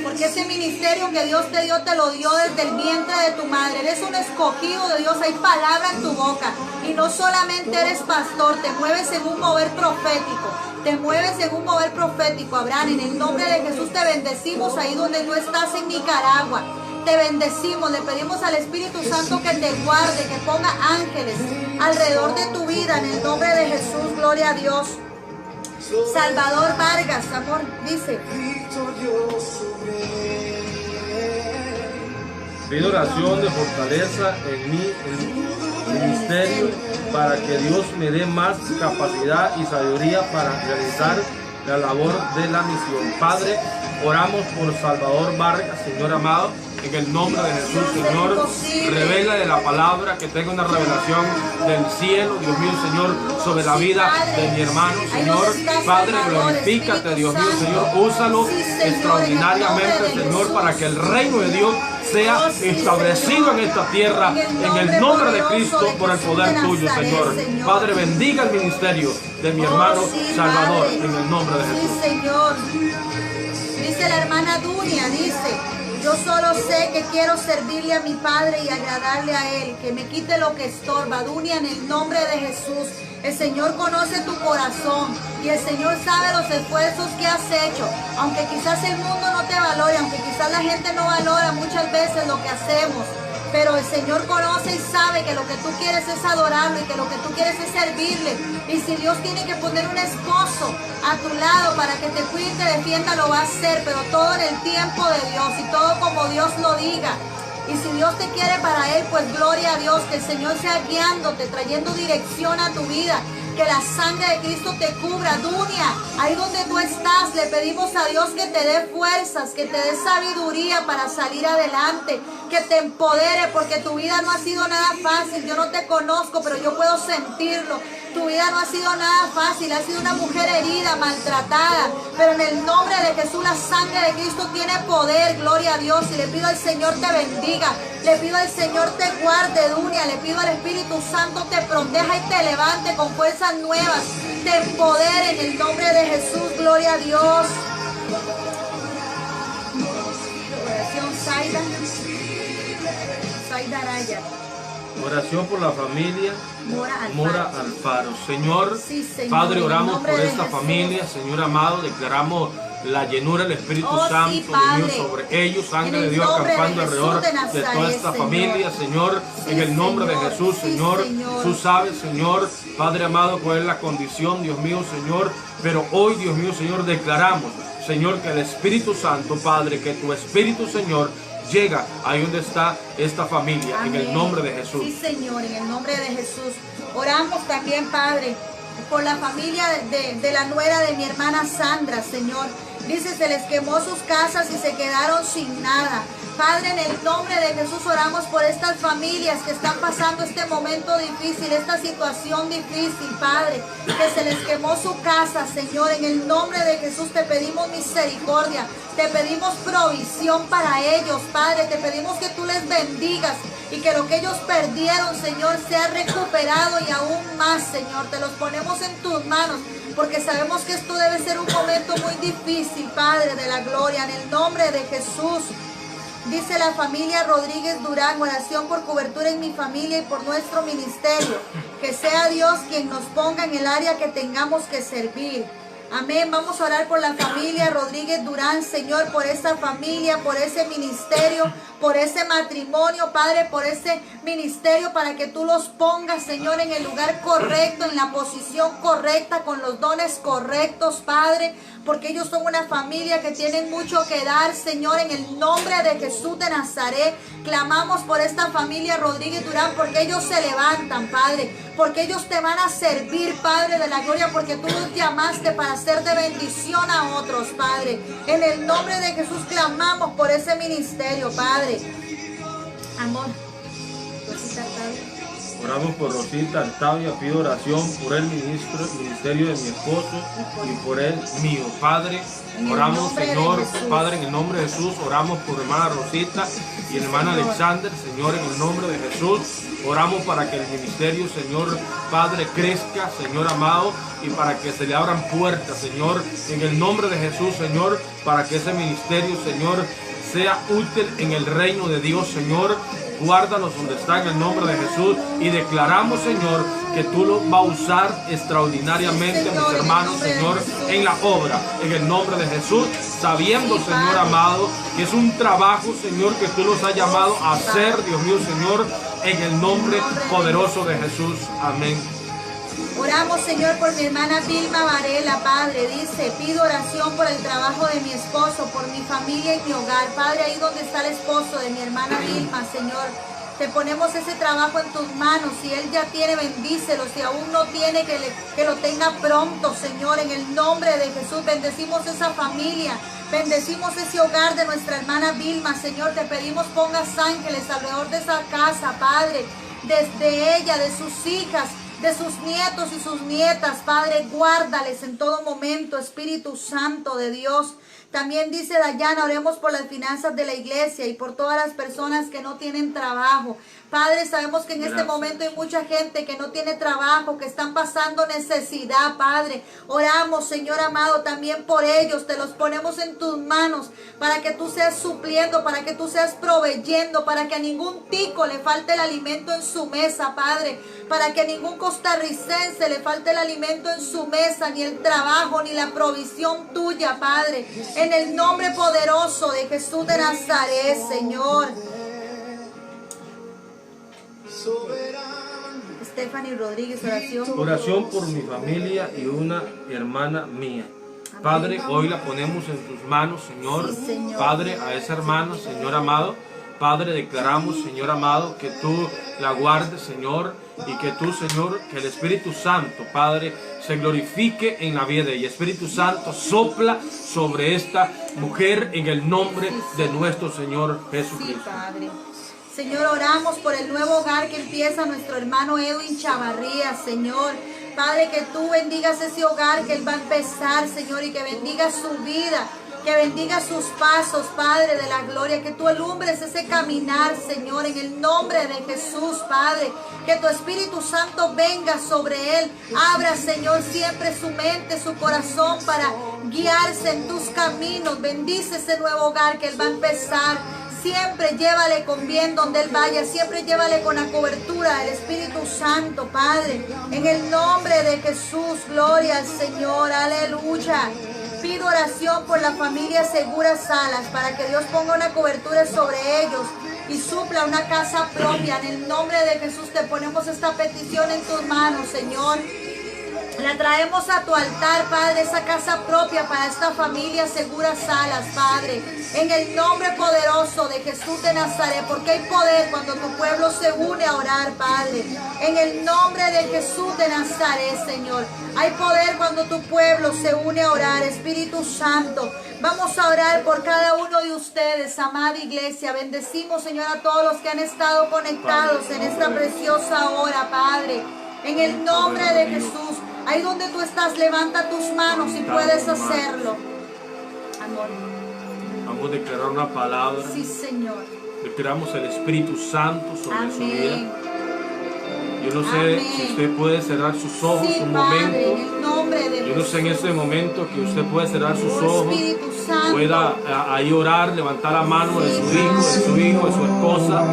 porque ese ministerio que Dios te lo dio desde el vientre de tu madre. Eres un escogido de Dios, hay palabra en tu boca. Y no solamente eres pastor, te mueves en un mover profético. Te mueves en un mover profético, Abraham. En el nombre de Jesús te bendecimos ahí donde tú estás en Nicaragua. Te bendecimos, le pedimos al Espíritu Santo que te guarde, que ponga ángeles alrededor de tu vida. En el nombre de Jesús, gloria a Dios. Salvador Vargas, amor, dice. Pido oración de fortaleza en mi ministerio para que Dios me dé más capacidad y sabiduría para realizar la labor de la misión. Padre, oramos por Salvador Vargas, Señor amado, en el nombre de Jesús, Señor, revela de la palabra, que tenga una revelación del cielo, Dios mío, Señor, sobre la vida de mi hermano, Señor. Padre, glorifícate, Dios mío, Señor, úsalo extraordinariamente, Señor, para que el reino de Dios sea establecido en esta tierra, en el nombre de Cristo, por el poder tuyo, Señor. Padre, bendiga el ministerio de mi hermano Salvador, en el nombre de Jesús. Sí, Señor. Dice la hermana Dunia, dice: yo solo sé que quiero servirle a mi Padre y agradarle a Él, que me quite lo que estorba. Dunia, en el nombre de Jesús. El Señor conoce tu corazón y el Señor sabe los esfuerzos que has hecho. Aunque quizás el mundo no te valore, aunque quizás la gente no valora muchas veces lo que hacemos, pero el Señor conoce y sabe que lo que tú quieres es adorarlo y que lo que tú quieres es servirle. Y si Dios tiene que poner un esposo a tu lado para que te cuide y te defienda, lo va a hacer, pero todo en el tiempo de Dios y todo como Dios lo diga. Y si Dios te quiere para Él, pues gloria a Dios, que el Señor sea guiándote, trayendo dirección a tu vida, que la sangre de Cristo te cubra. Dunia, ahí donde tú estás, le pedimos a Dios que te dé fuerzas, que te dé sabiduría para salir adelante, que te empodere, porque tu vida no ha sido nada fácil. Yo no te conozco, pero yo puedo sentirlo. Tu vida no ha sido nada fácil, has sido una mujer herida, maltratada, pero en el nombre de Jesús la sangre de Cristo tiene poder, gloria a Dios. Y le pido al Señor te bendiga, le pido al Señor te guarde, Dunia, le pido al Espíritu Santo te proteja y te levante con fuerzas nuevas, te empodere en el nombre de Jesús, gloria a Dios. Oración Zaida Araya. Oración por la familia Mora Alfaro. Señor, Sí, Señor, Padre, en oramos nombre por de esta Jesús. familia, Señor amado, declaramos la llenura del Espíritu Oh, sí, Santo, Dios mío, Padre. sobre ellos, sangre En el de Dios nombre de acampando Jesús alrededor de de Nazaret, toda esta Señor. familia, Señor, Sí, en el nombre Señor. de Jesús, Sí, Señor. Señor. Tú sabes, Señor, Padre amado, cuál es la condición, Dios mío, Señor, pero hoy, Dios mío, Señor, declaramos, Señor, que el Espíritu Santo, Padre, que tu Espíritu, Señor, llega ahí donde está esta familia, Amén. en el nombre de Jesús. Sí, Señor, en el nombre de Jesús. Oramos también, Padre, por la familia de la nuera de mi hermana Sandra, Señor. Dice, se les quemó sus casas y se quedaron sin nada. Padre, en el nombre de Jesús oramos por estas familias que están pasando este momento difícil, esta situación difícil, Padre, que se les quemó su casa, Señor. En el nombre de Jesús te pedimos misericordia, te pedimos provisión para ellos, Padre. Te pedimos que tú les bendigas y que lo que ellos perdieron, Señor, sea recuperado y aún más, Señor. Te los ponemos en tus manos, porque sabemos que esto debe ser un momento muy difícil, Padre de la gloria, en el nombre de Jesús. Dice la familia Rodríguez Durán, oración por cobertura en mi familia y por nuestro ministerio. Que sea Dios quien nos ponga en el área que tengamos que servir. Amén. Vamos a orar por la familia Rodríguez Durán, Señor, por esa familia, por ese ministerio, por ese matrimonio, Padre, por ese ministerio, para que tú los pongas, Señor, en el lugar correcto, en la posición correcta, con los dones correctos, Padre, porque ellos son una familia que tienen mucho que dar, Señor, en el nombre de Jesús de Nazaret. Clamamos por esta familia Rodríguez Durán, porque ellos se levantan, Padre, porque ellos te van a servir, Padre de la gloria, porque tú los llamaste para ser de bendición a otros, Padre. En el nombre de Jesús clamamos por ese ministerio, Padre. Amor. Oramos por Rosita Altavia, pido oración por el ministerio de mi esposo y por el mío. Padre, oramos, Señor, Padre, en el nombre de Jesús, oramos por hermana Rosita y hermana Alexander, Señor, en el nombre de Jesús. Oramos para que el ministerio, Señor, Padre, crezca, Señor amado, y para que se le abran puertas, Señor, en el nombre de Jesús, Señor, para que ese ministerio, Señor, sea útil en el reino de Dios, Señor. Guárdanos donde está en el nombre de Jesús y declaramos, Señor, que tú lo vas a usar extraordinariamente, mis hermanos, Señor, en la obra, en el nombre de Jesús, sabiendo, Señor amado, que es un trabajo, Señor, que tú nos has llamado a hacer, Dios mío, Señor, en el nombre poderoso de Jesús. Amén. Oramos, Señor, por mi hermana Vilma Varela, Padre. Dice, pido oración por el trabajo de mi esposo, por mi familia y mi hogar. Padre, ahí donde está el esposo de mi hermana Vilma, Señor, te ponemos ese trabajo en tus manos. Si él ya tiene, bendícelo. Si aún no tiene, que lo tenga pronto, Señor. En el nombre de Jesús, bendecimos esa familia. Bendecimos ese hogar de nuestra hermana Vilma, Señor. Te pedimos pongas ángeles alrededor de esa casa, Padre. Desde ella, de sus hijas, de sus nietos y sus nietas, Padre, guárdales en todo momento, Espíritu Santo de Dios. También dice Dayana, oremos por las finanzas de la iglesia y por todas las personas que no tienen trabajo. Padre, sabemos que en este momento hay mucha gente que no tiene trabajo, que están pasando necesidad, Padre. Oramos, Señor amado, también por ellos. Te los ponemos en tus manos para que tú seas supliendo, para que tú seas proveyendo, para que a ningún tico le falte el alimento en su mesa, Padre. Para que a ningún costarricense le falte el alimento en su mesa, ni el trabajo, ni la provisión tuya, Padre. En el nombre poderoso de Jesús de Nazaret, Señor. Stephanie Rodríguez, oración. Oración por mi familia y una hermana mía. Padre, hoy la ponemos en tus manos, Señor. Sí, Señor. Padre, a esa hermana, Señor amado. Padre, declaramos, Señor amado, que tú la guardes, Señor, y que tú, Señor, que el Espíritu Santo, Padre, se glorifique en la vida de ella. Espíritu Santo, sopla sobre esta mujer en el nombre de nuestro Señor Jesucristo. Sí, Padre. Señor, oramos por el nuevo hogar que empieza nuestro hermano Edwin Chavarría, Señor. Padre, que tú bendigas ese hogar que él va a empezar, Señor, y que bendiga su vida, que bendiga sus pasos, Padre de la gloria, que tú alumbres ese caminar, Señor, en el nombre de Jesús, Padre, que tu Espíritu Santo venga sobre él, abra, Señor, siempre su mente, su corazón para guiarse en tus caminos. Bendice ese nuevo hogar que él va a empezar. Siempre llévale con bien donde él vaya, siempre llévale con la cobertura del Espíritu Santo, Padre, en el nombre de Jesús. Gloria al Señor, aleluya. Pido oración por la familia Segura Salas, para que Dios ponga una cobertura sobre ellos y supla una casa propia. En el nombre de Jesús te ponemos esta petición en tus manos, Señor. La traemos a tu altar, Padre, esa casa propia para esta familia Segura Salas, Padre, en el nombre poderoso de Jesús de Nazaret, porque hay poder cuando tu pueblo se une a orar, Padre, en el nombre de Jesús de Nazaret, Señor. Hay poder cuando tu pueblo se une a orar, Espíritu Santo. Vamos a orar por cada uno de ustedes, amada iglesia. Bendecimos, Señor, a todos los que han estado conectados en esta preciosa hora, Padre, en el nombre de Jesús. Ahí donde tú estás, levanta tus manos y puedes hacerlo. Amor. Vamos a declarar una palabra. Sí, Señor. Declaramos el Espíritu Santo sobre su vida. Amén. Yo no sé Amén. si usted puede cerrar sus ojos Sí, un Padre, momento. en el nombre de Yo no sé en Jesús. este momento que usted puede cerrar sus Oh, ojos Espíritu Santo. pueda ahí orar, levantar la mano de su hijo, de su esposa,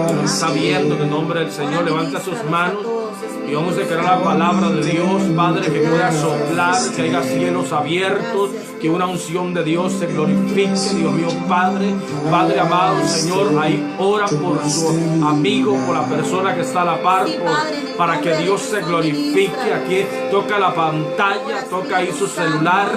que lo está viendo en el nombre del Señor. Levanta sus manos y vamos a declarar la palabra de Dios, Padre, que pueda soplar, que haya cielos abiertos, que una unción de Dios se glorifique, Dios mío, Padre amado, Señor, ahí ora por su amigo, por la persona que está a la par, para que Dios se glorifique. Aquí toca la pantalla, toca ahí su celular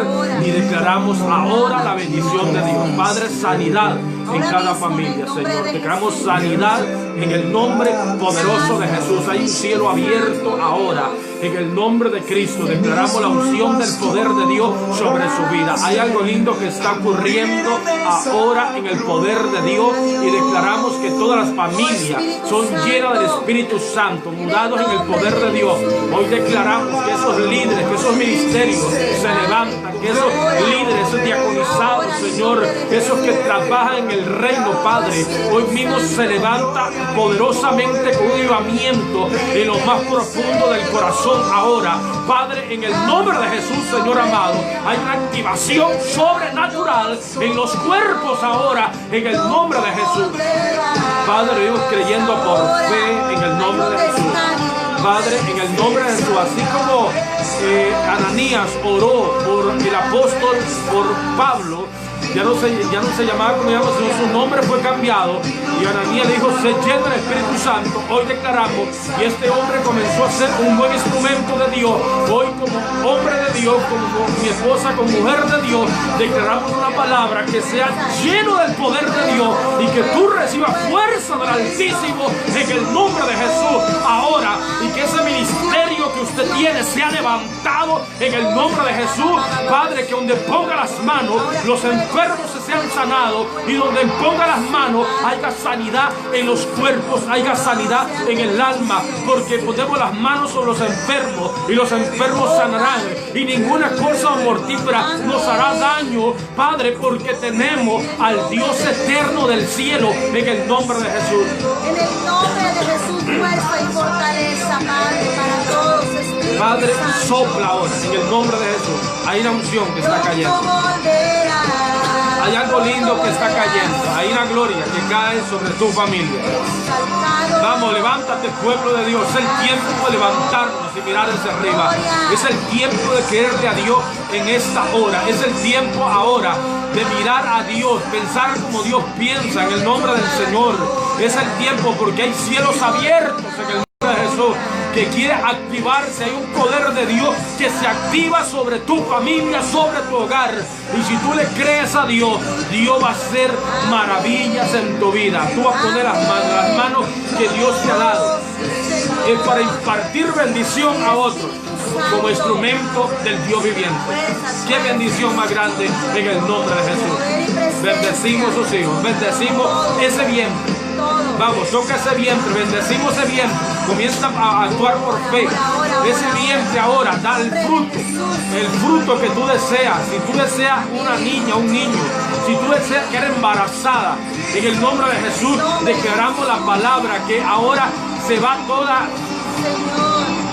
y declaramos ahora la bendición de Dios. Padre, sanidad en cada familia, Señor. Declaramos sanidad en el nombre poderoso de Jesús. Hay un cielo abierto ahora en el nombre de Cristo. Declaramos la unción del poder de Dios sobre su vida. Hay algo lindo que está ocurriendo ahora en el poder de Dios y declaramos que todas las familias son llenas del Espíritu Santo, mudados en el poder de Dios. Hoy declaramos que esos líderes, que esos ministerios se levantan, que esos líderes, esos diaconizados, Señor, esos que trabajan en el reino, Padre, hoy mismo se levanta poderosamente con un avivamiento en lo más profundo del corazón ahora. Padre, en el nombre de Jesús, Señor amado, hay una activación sobrenatural en los cuerpos ahora, en el nombre de Jesús. Padre, vivimos creyendo por fe en el nombre de Jesús. Padre, en el nombre de Jesús, así como Ananías oró por el apóstol, por Pablo, ya no se llamaba como llamamos, sino su nombre fue cambiado. Y Ananías le dijo, se llena el Espíritu Santo. Hoy declaramos, y este hombre comenzó a ser un buen instrumento de Dios. Hoy, como hombre de Dios, como mi esposa, como mujer de Dios, declaramos una palabra que sea lleno del poder de Dios y que tú recibas fuerza del Altísimo en el nombre de Jesús ahora, y que ese ministerio que usted tiene sea levantado en el nombre de Jesús. Padre, que donde ponga las manos, los enfermos se sean sanados, y donde ponga las manos haya sanidad en los cuerpos, haya sanidad en el alma, porque ponemos las manos sobre los enfermos y los enfermos sanarán, y ninguna cosa mortífera nos hará daño, Padre, porque tenemos al Dios eterno del cielo en el nombre de Jesús. En el nombre de Jesús, fuerza y fortaleza, Padre, para todos. Espíritu Padre, Santo. sopla ahora en el nombre de Jesús. Hay una unción que está cayendo. Hay algo lindo que está cayendo. Hay una gloria que cae sobre tu familia. Vamos, levántate, pueblo de Dios. Es el tiempo de levantarnos y mirar hacia arriba. Es el tiempo de creerle a Dios en esta hora. Es el tiempo ahora de mirar a Dios, pensar como Dios piensa en el nombre del Señor. Es el tiempo porque hay cielos abiertos en el nombre de Jesús, que quiere activarse. Hay un poder de Dios que se activa sobre tu familia, sobre tu hogar. Y si tú le crees a Dios, Dios va a hacer maravillas en tu vida. Tú vas a poner las manos que Dios te ha dado. Es para impartir bendición a otros como instrumento del Dios viviente. Qué bendición más grande en el nombre de Jesús. Bendecimos a sus hijos, bendecimos ese vientre. Vamos, toca ese vientre, bendecimos ese vientre. Comienza a actuar por fe. Ese vientre ahora da el fruto que tú deseas. Si tú deseas una niña, un niño, si tú deseas que eres embarazada, en el nombre de Jesús declaramos la palabra que ahora se va toda,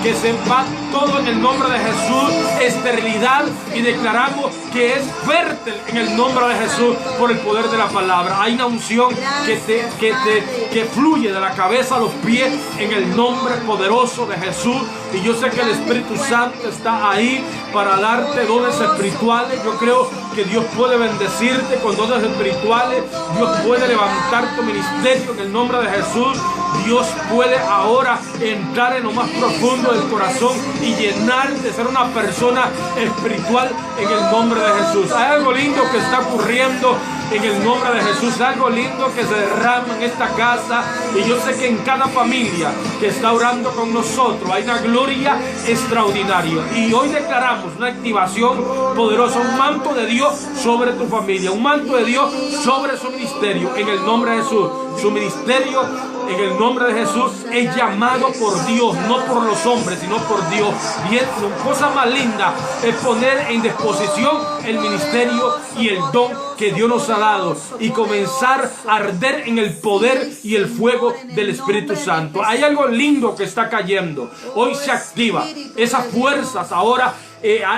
que se va todo en el nombre de Jesús, esterilidad, y declaramos que es fértil en el nombre de Jesús por el poder de la palabra. Hay una unción que fluye de la cabeza a los pies en el nombre poderoso de Jesús, y yo sé que el Espíritu Santo está ahí para darte dones espirituales. Yo creo que Dios puede bendecirte con dones espirituales. Dios puede levantar tu ministerio en el nombre de Jesús. Dios puede ahora entrar en lo más profundo del corazón y llenarte de ser una persona espiritual en el nombre de Jesús. Hay algo lindo que está ocurriendo en el nombre de Jesús, algo lindo que se derrama en esta casa, y yo sé que en cada familia que está orando con nosotros hay una gloria extraordinaria. Y hoy declaramos una activación poderosa, un manto de Dios sobre tu familia, un manto de Dios sobre su ministerio en el nombre de Jesús. Su ministerio en el nombre de Jesús es llamado por Dios, no por los hombres, sino por Dios. Y es cosa más linda es poner en disposición el ministerio y el don que Dios nos ha dado y comenzar a arder en el poder y el fuego del Espíritu Santo. Hay algo lindo que está cayendo. Hoy se activa esas fuerzas ahora.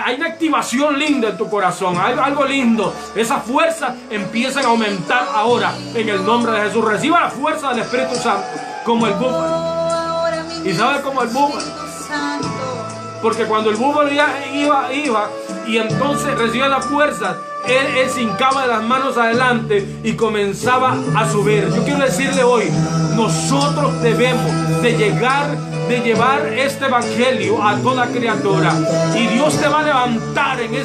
Hay una activación linda en tu corazón, algo lindo. Esas fuerzas empiezan a aumentar ahora en el nombre de Jesús. Reciba la fuerza del Espíritu Santo como el búfalo. ¿Y sabe cómo el búfalo? Porque cuando el búfalo ya iba y entonces recibía la fuerza, él se hincaba de las manos adelante y comenzaba a subir. Yo quiero decirle hoy, nosotros debemos de llevar este evangelio a toda criatura, y Dios te va a levantar en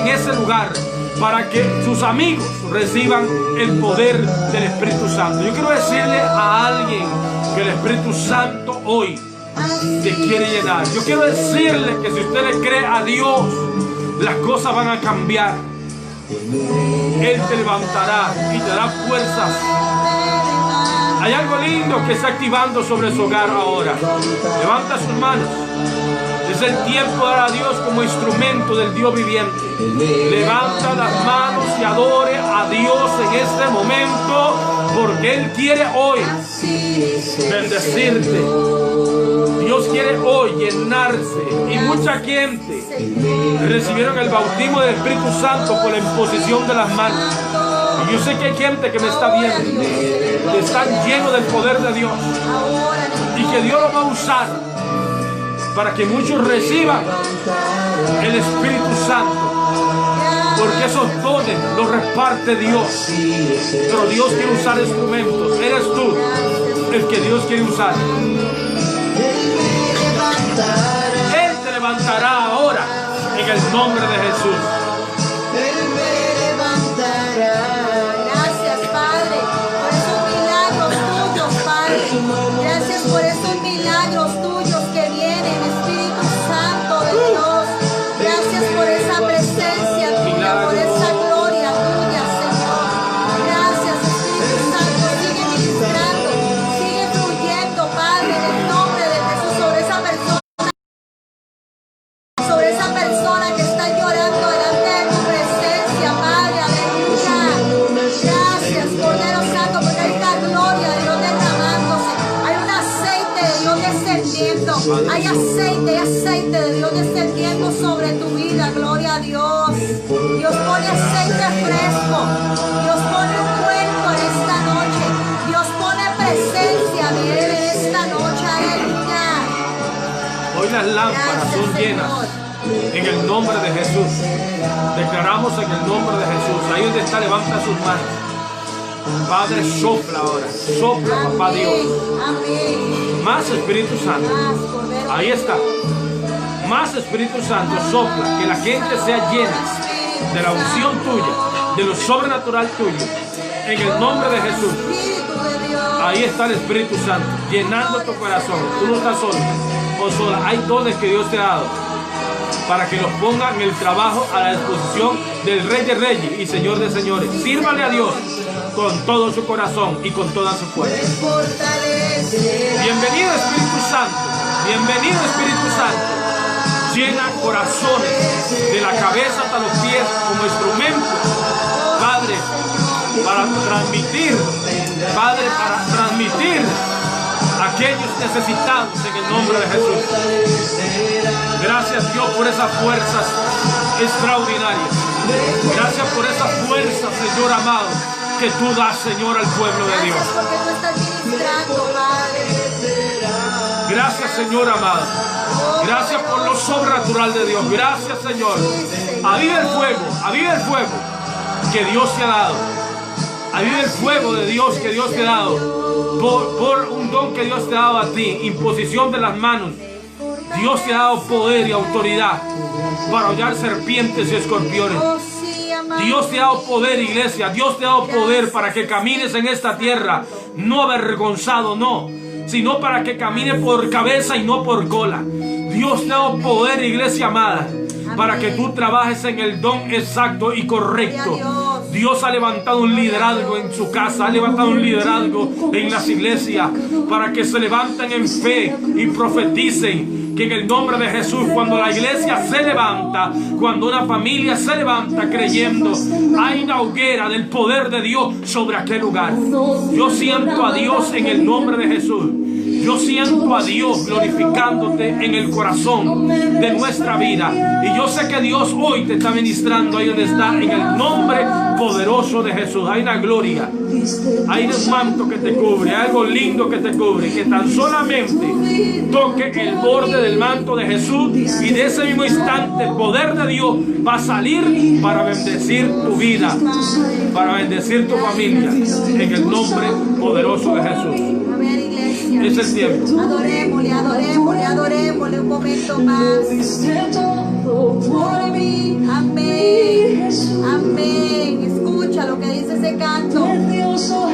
ese lugar para que sus amigos reciban el poder del Espíritu Santo. Yo quiero decirle a alguien que el Espíritu Santo hoy te quiere llenar. Yo quiero decirle que si usted le cree a Dios, las cosas van a cambiar. Él te levantará y te dará fuerzas. Hay algo lindo que está activando sobre su hogar ahora. Levanta sus manos. Es el tiempo de dar a Dios como instrumento del Dios viviente. Levanta las manos y adore a Dios en este momento, porque Él quiere hoy bendecirte. Dios quiere hoy llenarse, y mucha gente recibieron el bautismo del Espíritu Santo por la imposición de las manos. Y yo sé que hay gente que me está viendo, que están llenos del poder de Dios, y que Dios lo va a usar para que muchos reciban el Espíritu Santo, porque esos dones los reparte Dios. Pero Dios quiere usar instrumentos. Eres tú el que Dios quiere usar. Él te levantará ahora en el nombre de Jesús. Gracias, Padre, por esos milagros tuyos, Padre. Gracias por esos milagros tuyos que vienen, Espíritu Santo de Dios. Gracias por esa presencia tuya, por esa gloria tuya, Señor. Gracias, Espíritu Santo. Sigue ministrando, sigue fluyendo, Padre, en el nombre de Jesús, sobre esa persona que está llorando delante de tu presencia, Padre. Aleluya. Gracias, Cordero Santo, porque hay la gloria de Dios derramándose. Hay un aceite de Dios descendiendo. Hay aceite de Dios descendiendo sobre tu vida. Gloria a Dios. Dios pone aceite fresco. Dios pone un cuento en esta noche. Dios pone presencia de Él en esta noche. Aleluya. Hoy las lámparas son llenas en el nombre de Jesús. Declaramos en el nombre de Jesús. Ahí donde está, levanta sus manos. Padre, sopla ahora. Sopla, papá Dios. Amén. Más Espíritu Santo. Ahí está. Más Espíritu Santo, sopla. Que la gente sea llena de la unción tuya, de lo sobrenatural tuyo. En el nombre de Jesús. Ahí está el Espíritu Santo, llenando tu corazón. Tú no estás solo o sola. Hay dones que Dios te ha dado para que los pongan en el trabajo a la disposición del Rey de Reyes y Señor de Señores. Sírvale a Dios con todo su corazón y con toda su fuerza. Bienvenido, Espíritu Santo. Bienvenido, Espíritu Santo. Llena corazones de la cabeza hasta los pies como instrumento, Padre, para transmitir, Padre, para transmitir a aquellos necesitados en el nombre de Jesús. Gracias, Dios, por esas fuerzas extraordinarias. Gracias por esas fuerzas, Señor amado, que tú das, Señor, al pueblo de Dios. Gracias, Señor amado. Gracias por lo sobrenatural de Dios. Gracias, Señor. Aviva el fuego que Dios te ha dado. Aviva el fuego de Dios que Dios te ha dado. Por un don que Dios te ha dado a ti. Imposición de las manos. Dios te ha dado poder y autoridad para hollar serpientes y escorpiones. Dios te ha dado poder, iglesia. Dios te ha dado poder para que camines en esta tierra. No avergonzado, no, sino para que camine por cabeza y no por cola. Dios te ha dado poder, iglesia amada, para que tú trabajes en el don exacto y correcto. Dios ha levantado un liderazgo en su casa, ha levantado un liderazgo en las iglesias para que se levanten en fe y profeticen que en el nombre de Jesús, cuando la iglesia se levanta, cuando una familia se levanta creyendo, hay una hoguera del poder de Dios sobre aquel lugar. Yo siento a Dios en el nombre de Jesús. Yo siento a Dios glorificándote en el corazón de nuestra vida. Y yo sé que Dios hoy te está ministrando ahí donde está, en el nombre poderoso de Jesús. Hay una gloria, hay un manto que te cubre, hay algo lindo que te cubre, que tan solamente toque el borde del manto de Jesús y de ese mismo instante el poder de Dios va a salir para bendecir tu vida, para bendecir tu familia, en el nombre poderoso de Jesús. Es el tiempo. Adorémosle, adorémosle, adorémosle un momento más. Amén. Amén. Escucha lo que dice ese canto. Precioso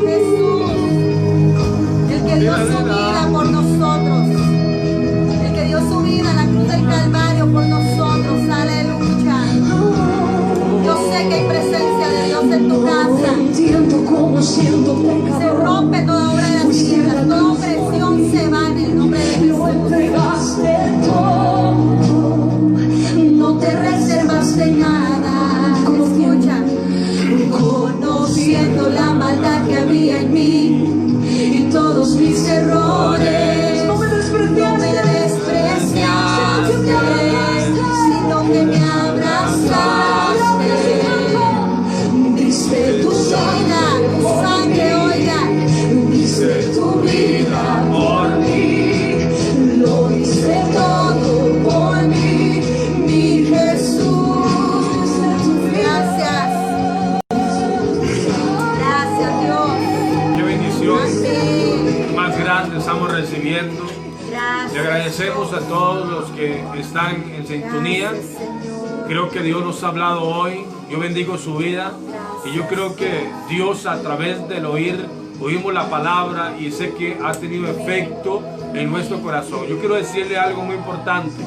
Jesús. El que dio su vida por nosotros. El que dio su vida en la cruz del Calvario por nosotros. Aleluya. Yo sé que hay presencia de Dios en tu casa. Se rompe toda obra de las tinieblas, toda opresión se va en el nombre de Jesús. No te reservaste nada. Escucha. Conociendo la maldad que había en mí y todos mis errores, no me despreciaste, sino que me abrazaste. Diste tu vida, tu sangre, oiga, diste tu vida por mí, lo diste todo por mí, mi Jesús. Gracias. Gracias, Dios. Qué bendición Amén. más grande estamos recibiendo. Gracias. Le agradecemos a todos los que están en sintonía. Gracias, Señor. Creo que Dios nos ha hablado hoy. Yo bendigo su vida. Y yo creo que Dios, a través del oímos la palabra y sé que ha tenido efecto en nuestro corazón. Yo quiero decirle algo muy importante.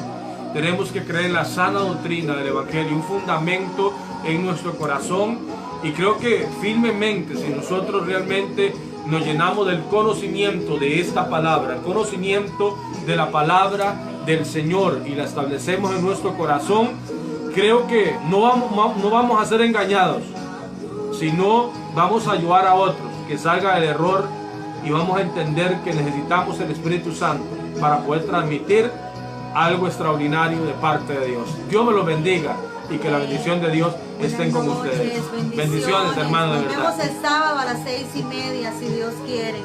Tenemos que creer en la sana doctrina del Evangelio, un fundamento en nuestro corazón. Y creo que firmemente, si nosotros realmente nos llenamos del conocimiento de esta palabra, el conocimiento de la palabra del Señor, y la establecemos en nuestro corazón, creo que no vamos a ser engañados, sino vamos a ayudar a otros que salga del error y vamos a entender que necesitamos el Espíritu Santo para poder transmitir algo extraordinario de parte de Dios. Dios me lo bendiga y que la bendición de Dios esté con ustedes. Bendiciones, hermanos, de Nos verdad. vemos el sábado a las 6:30, si Dios quiere.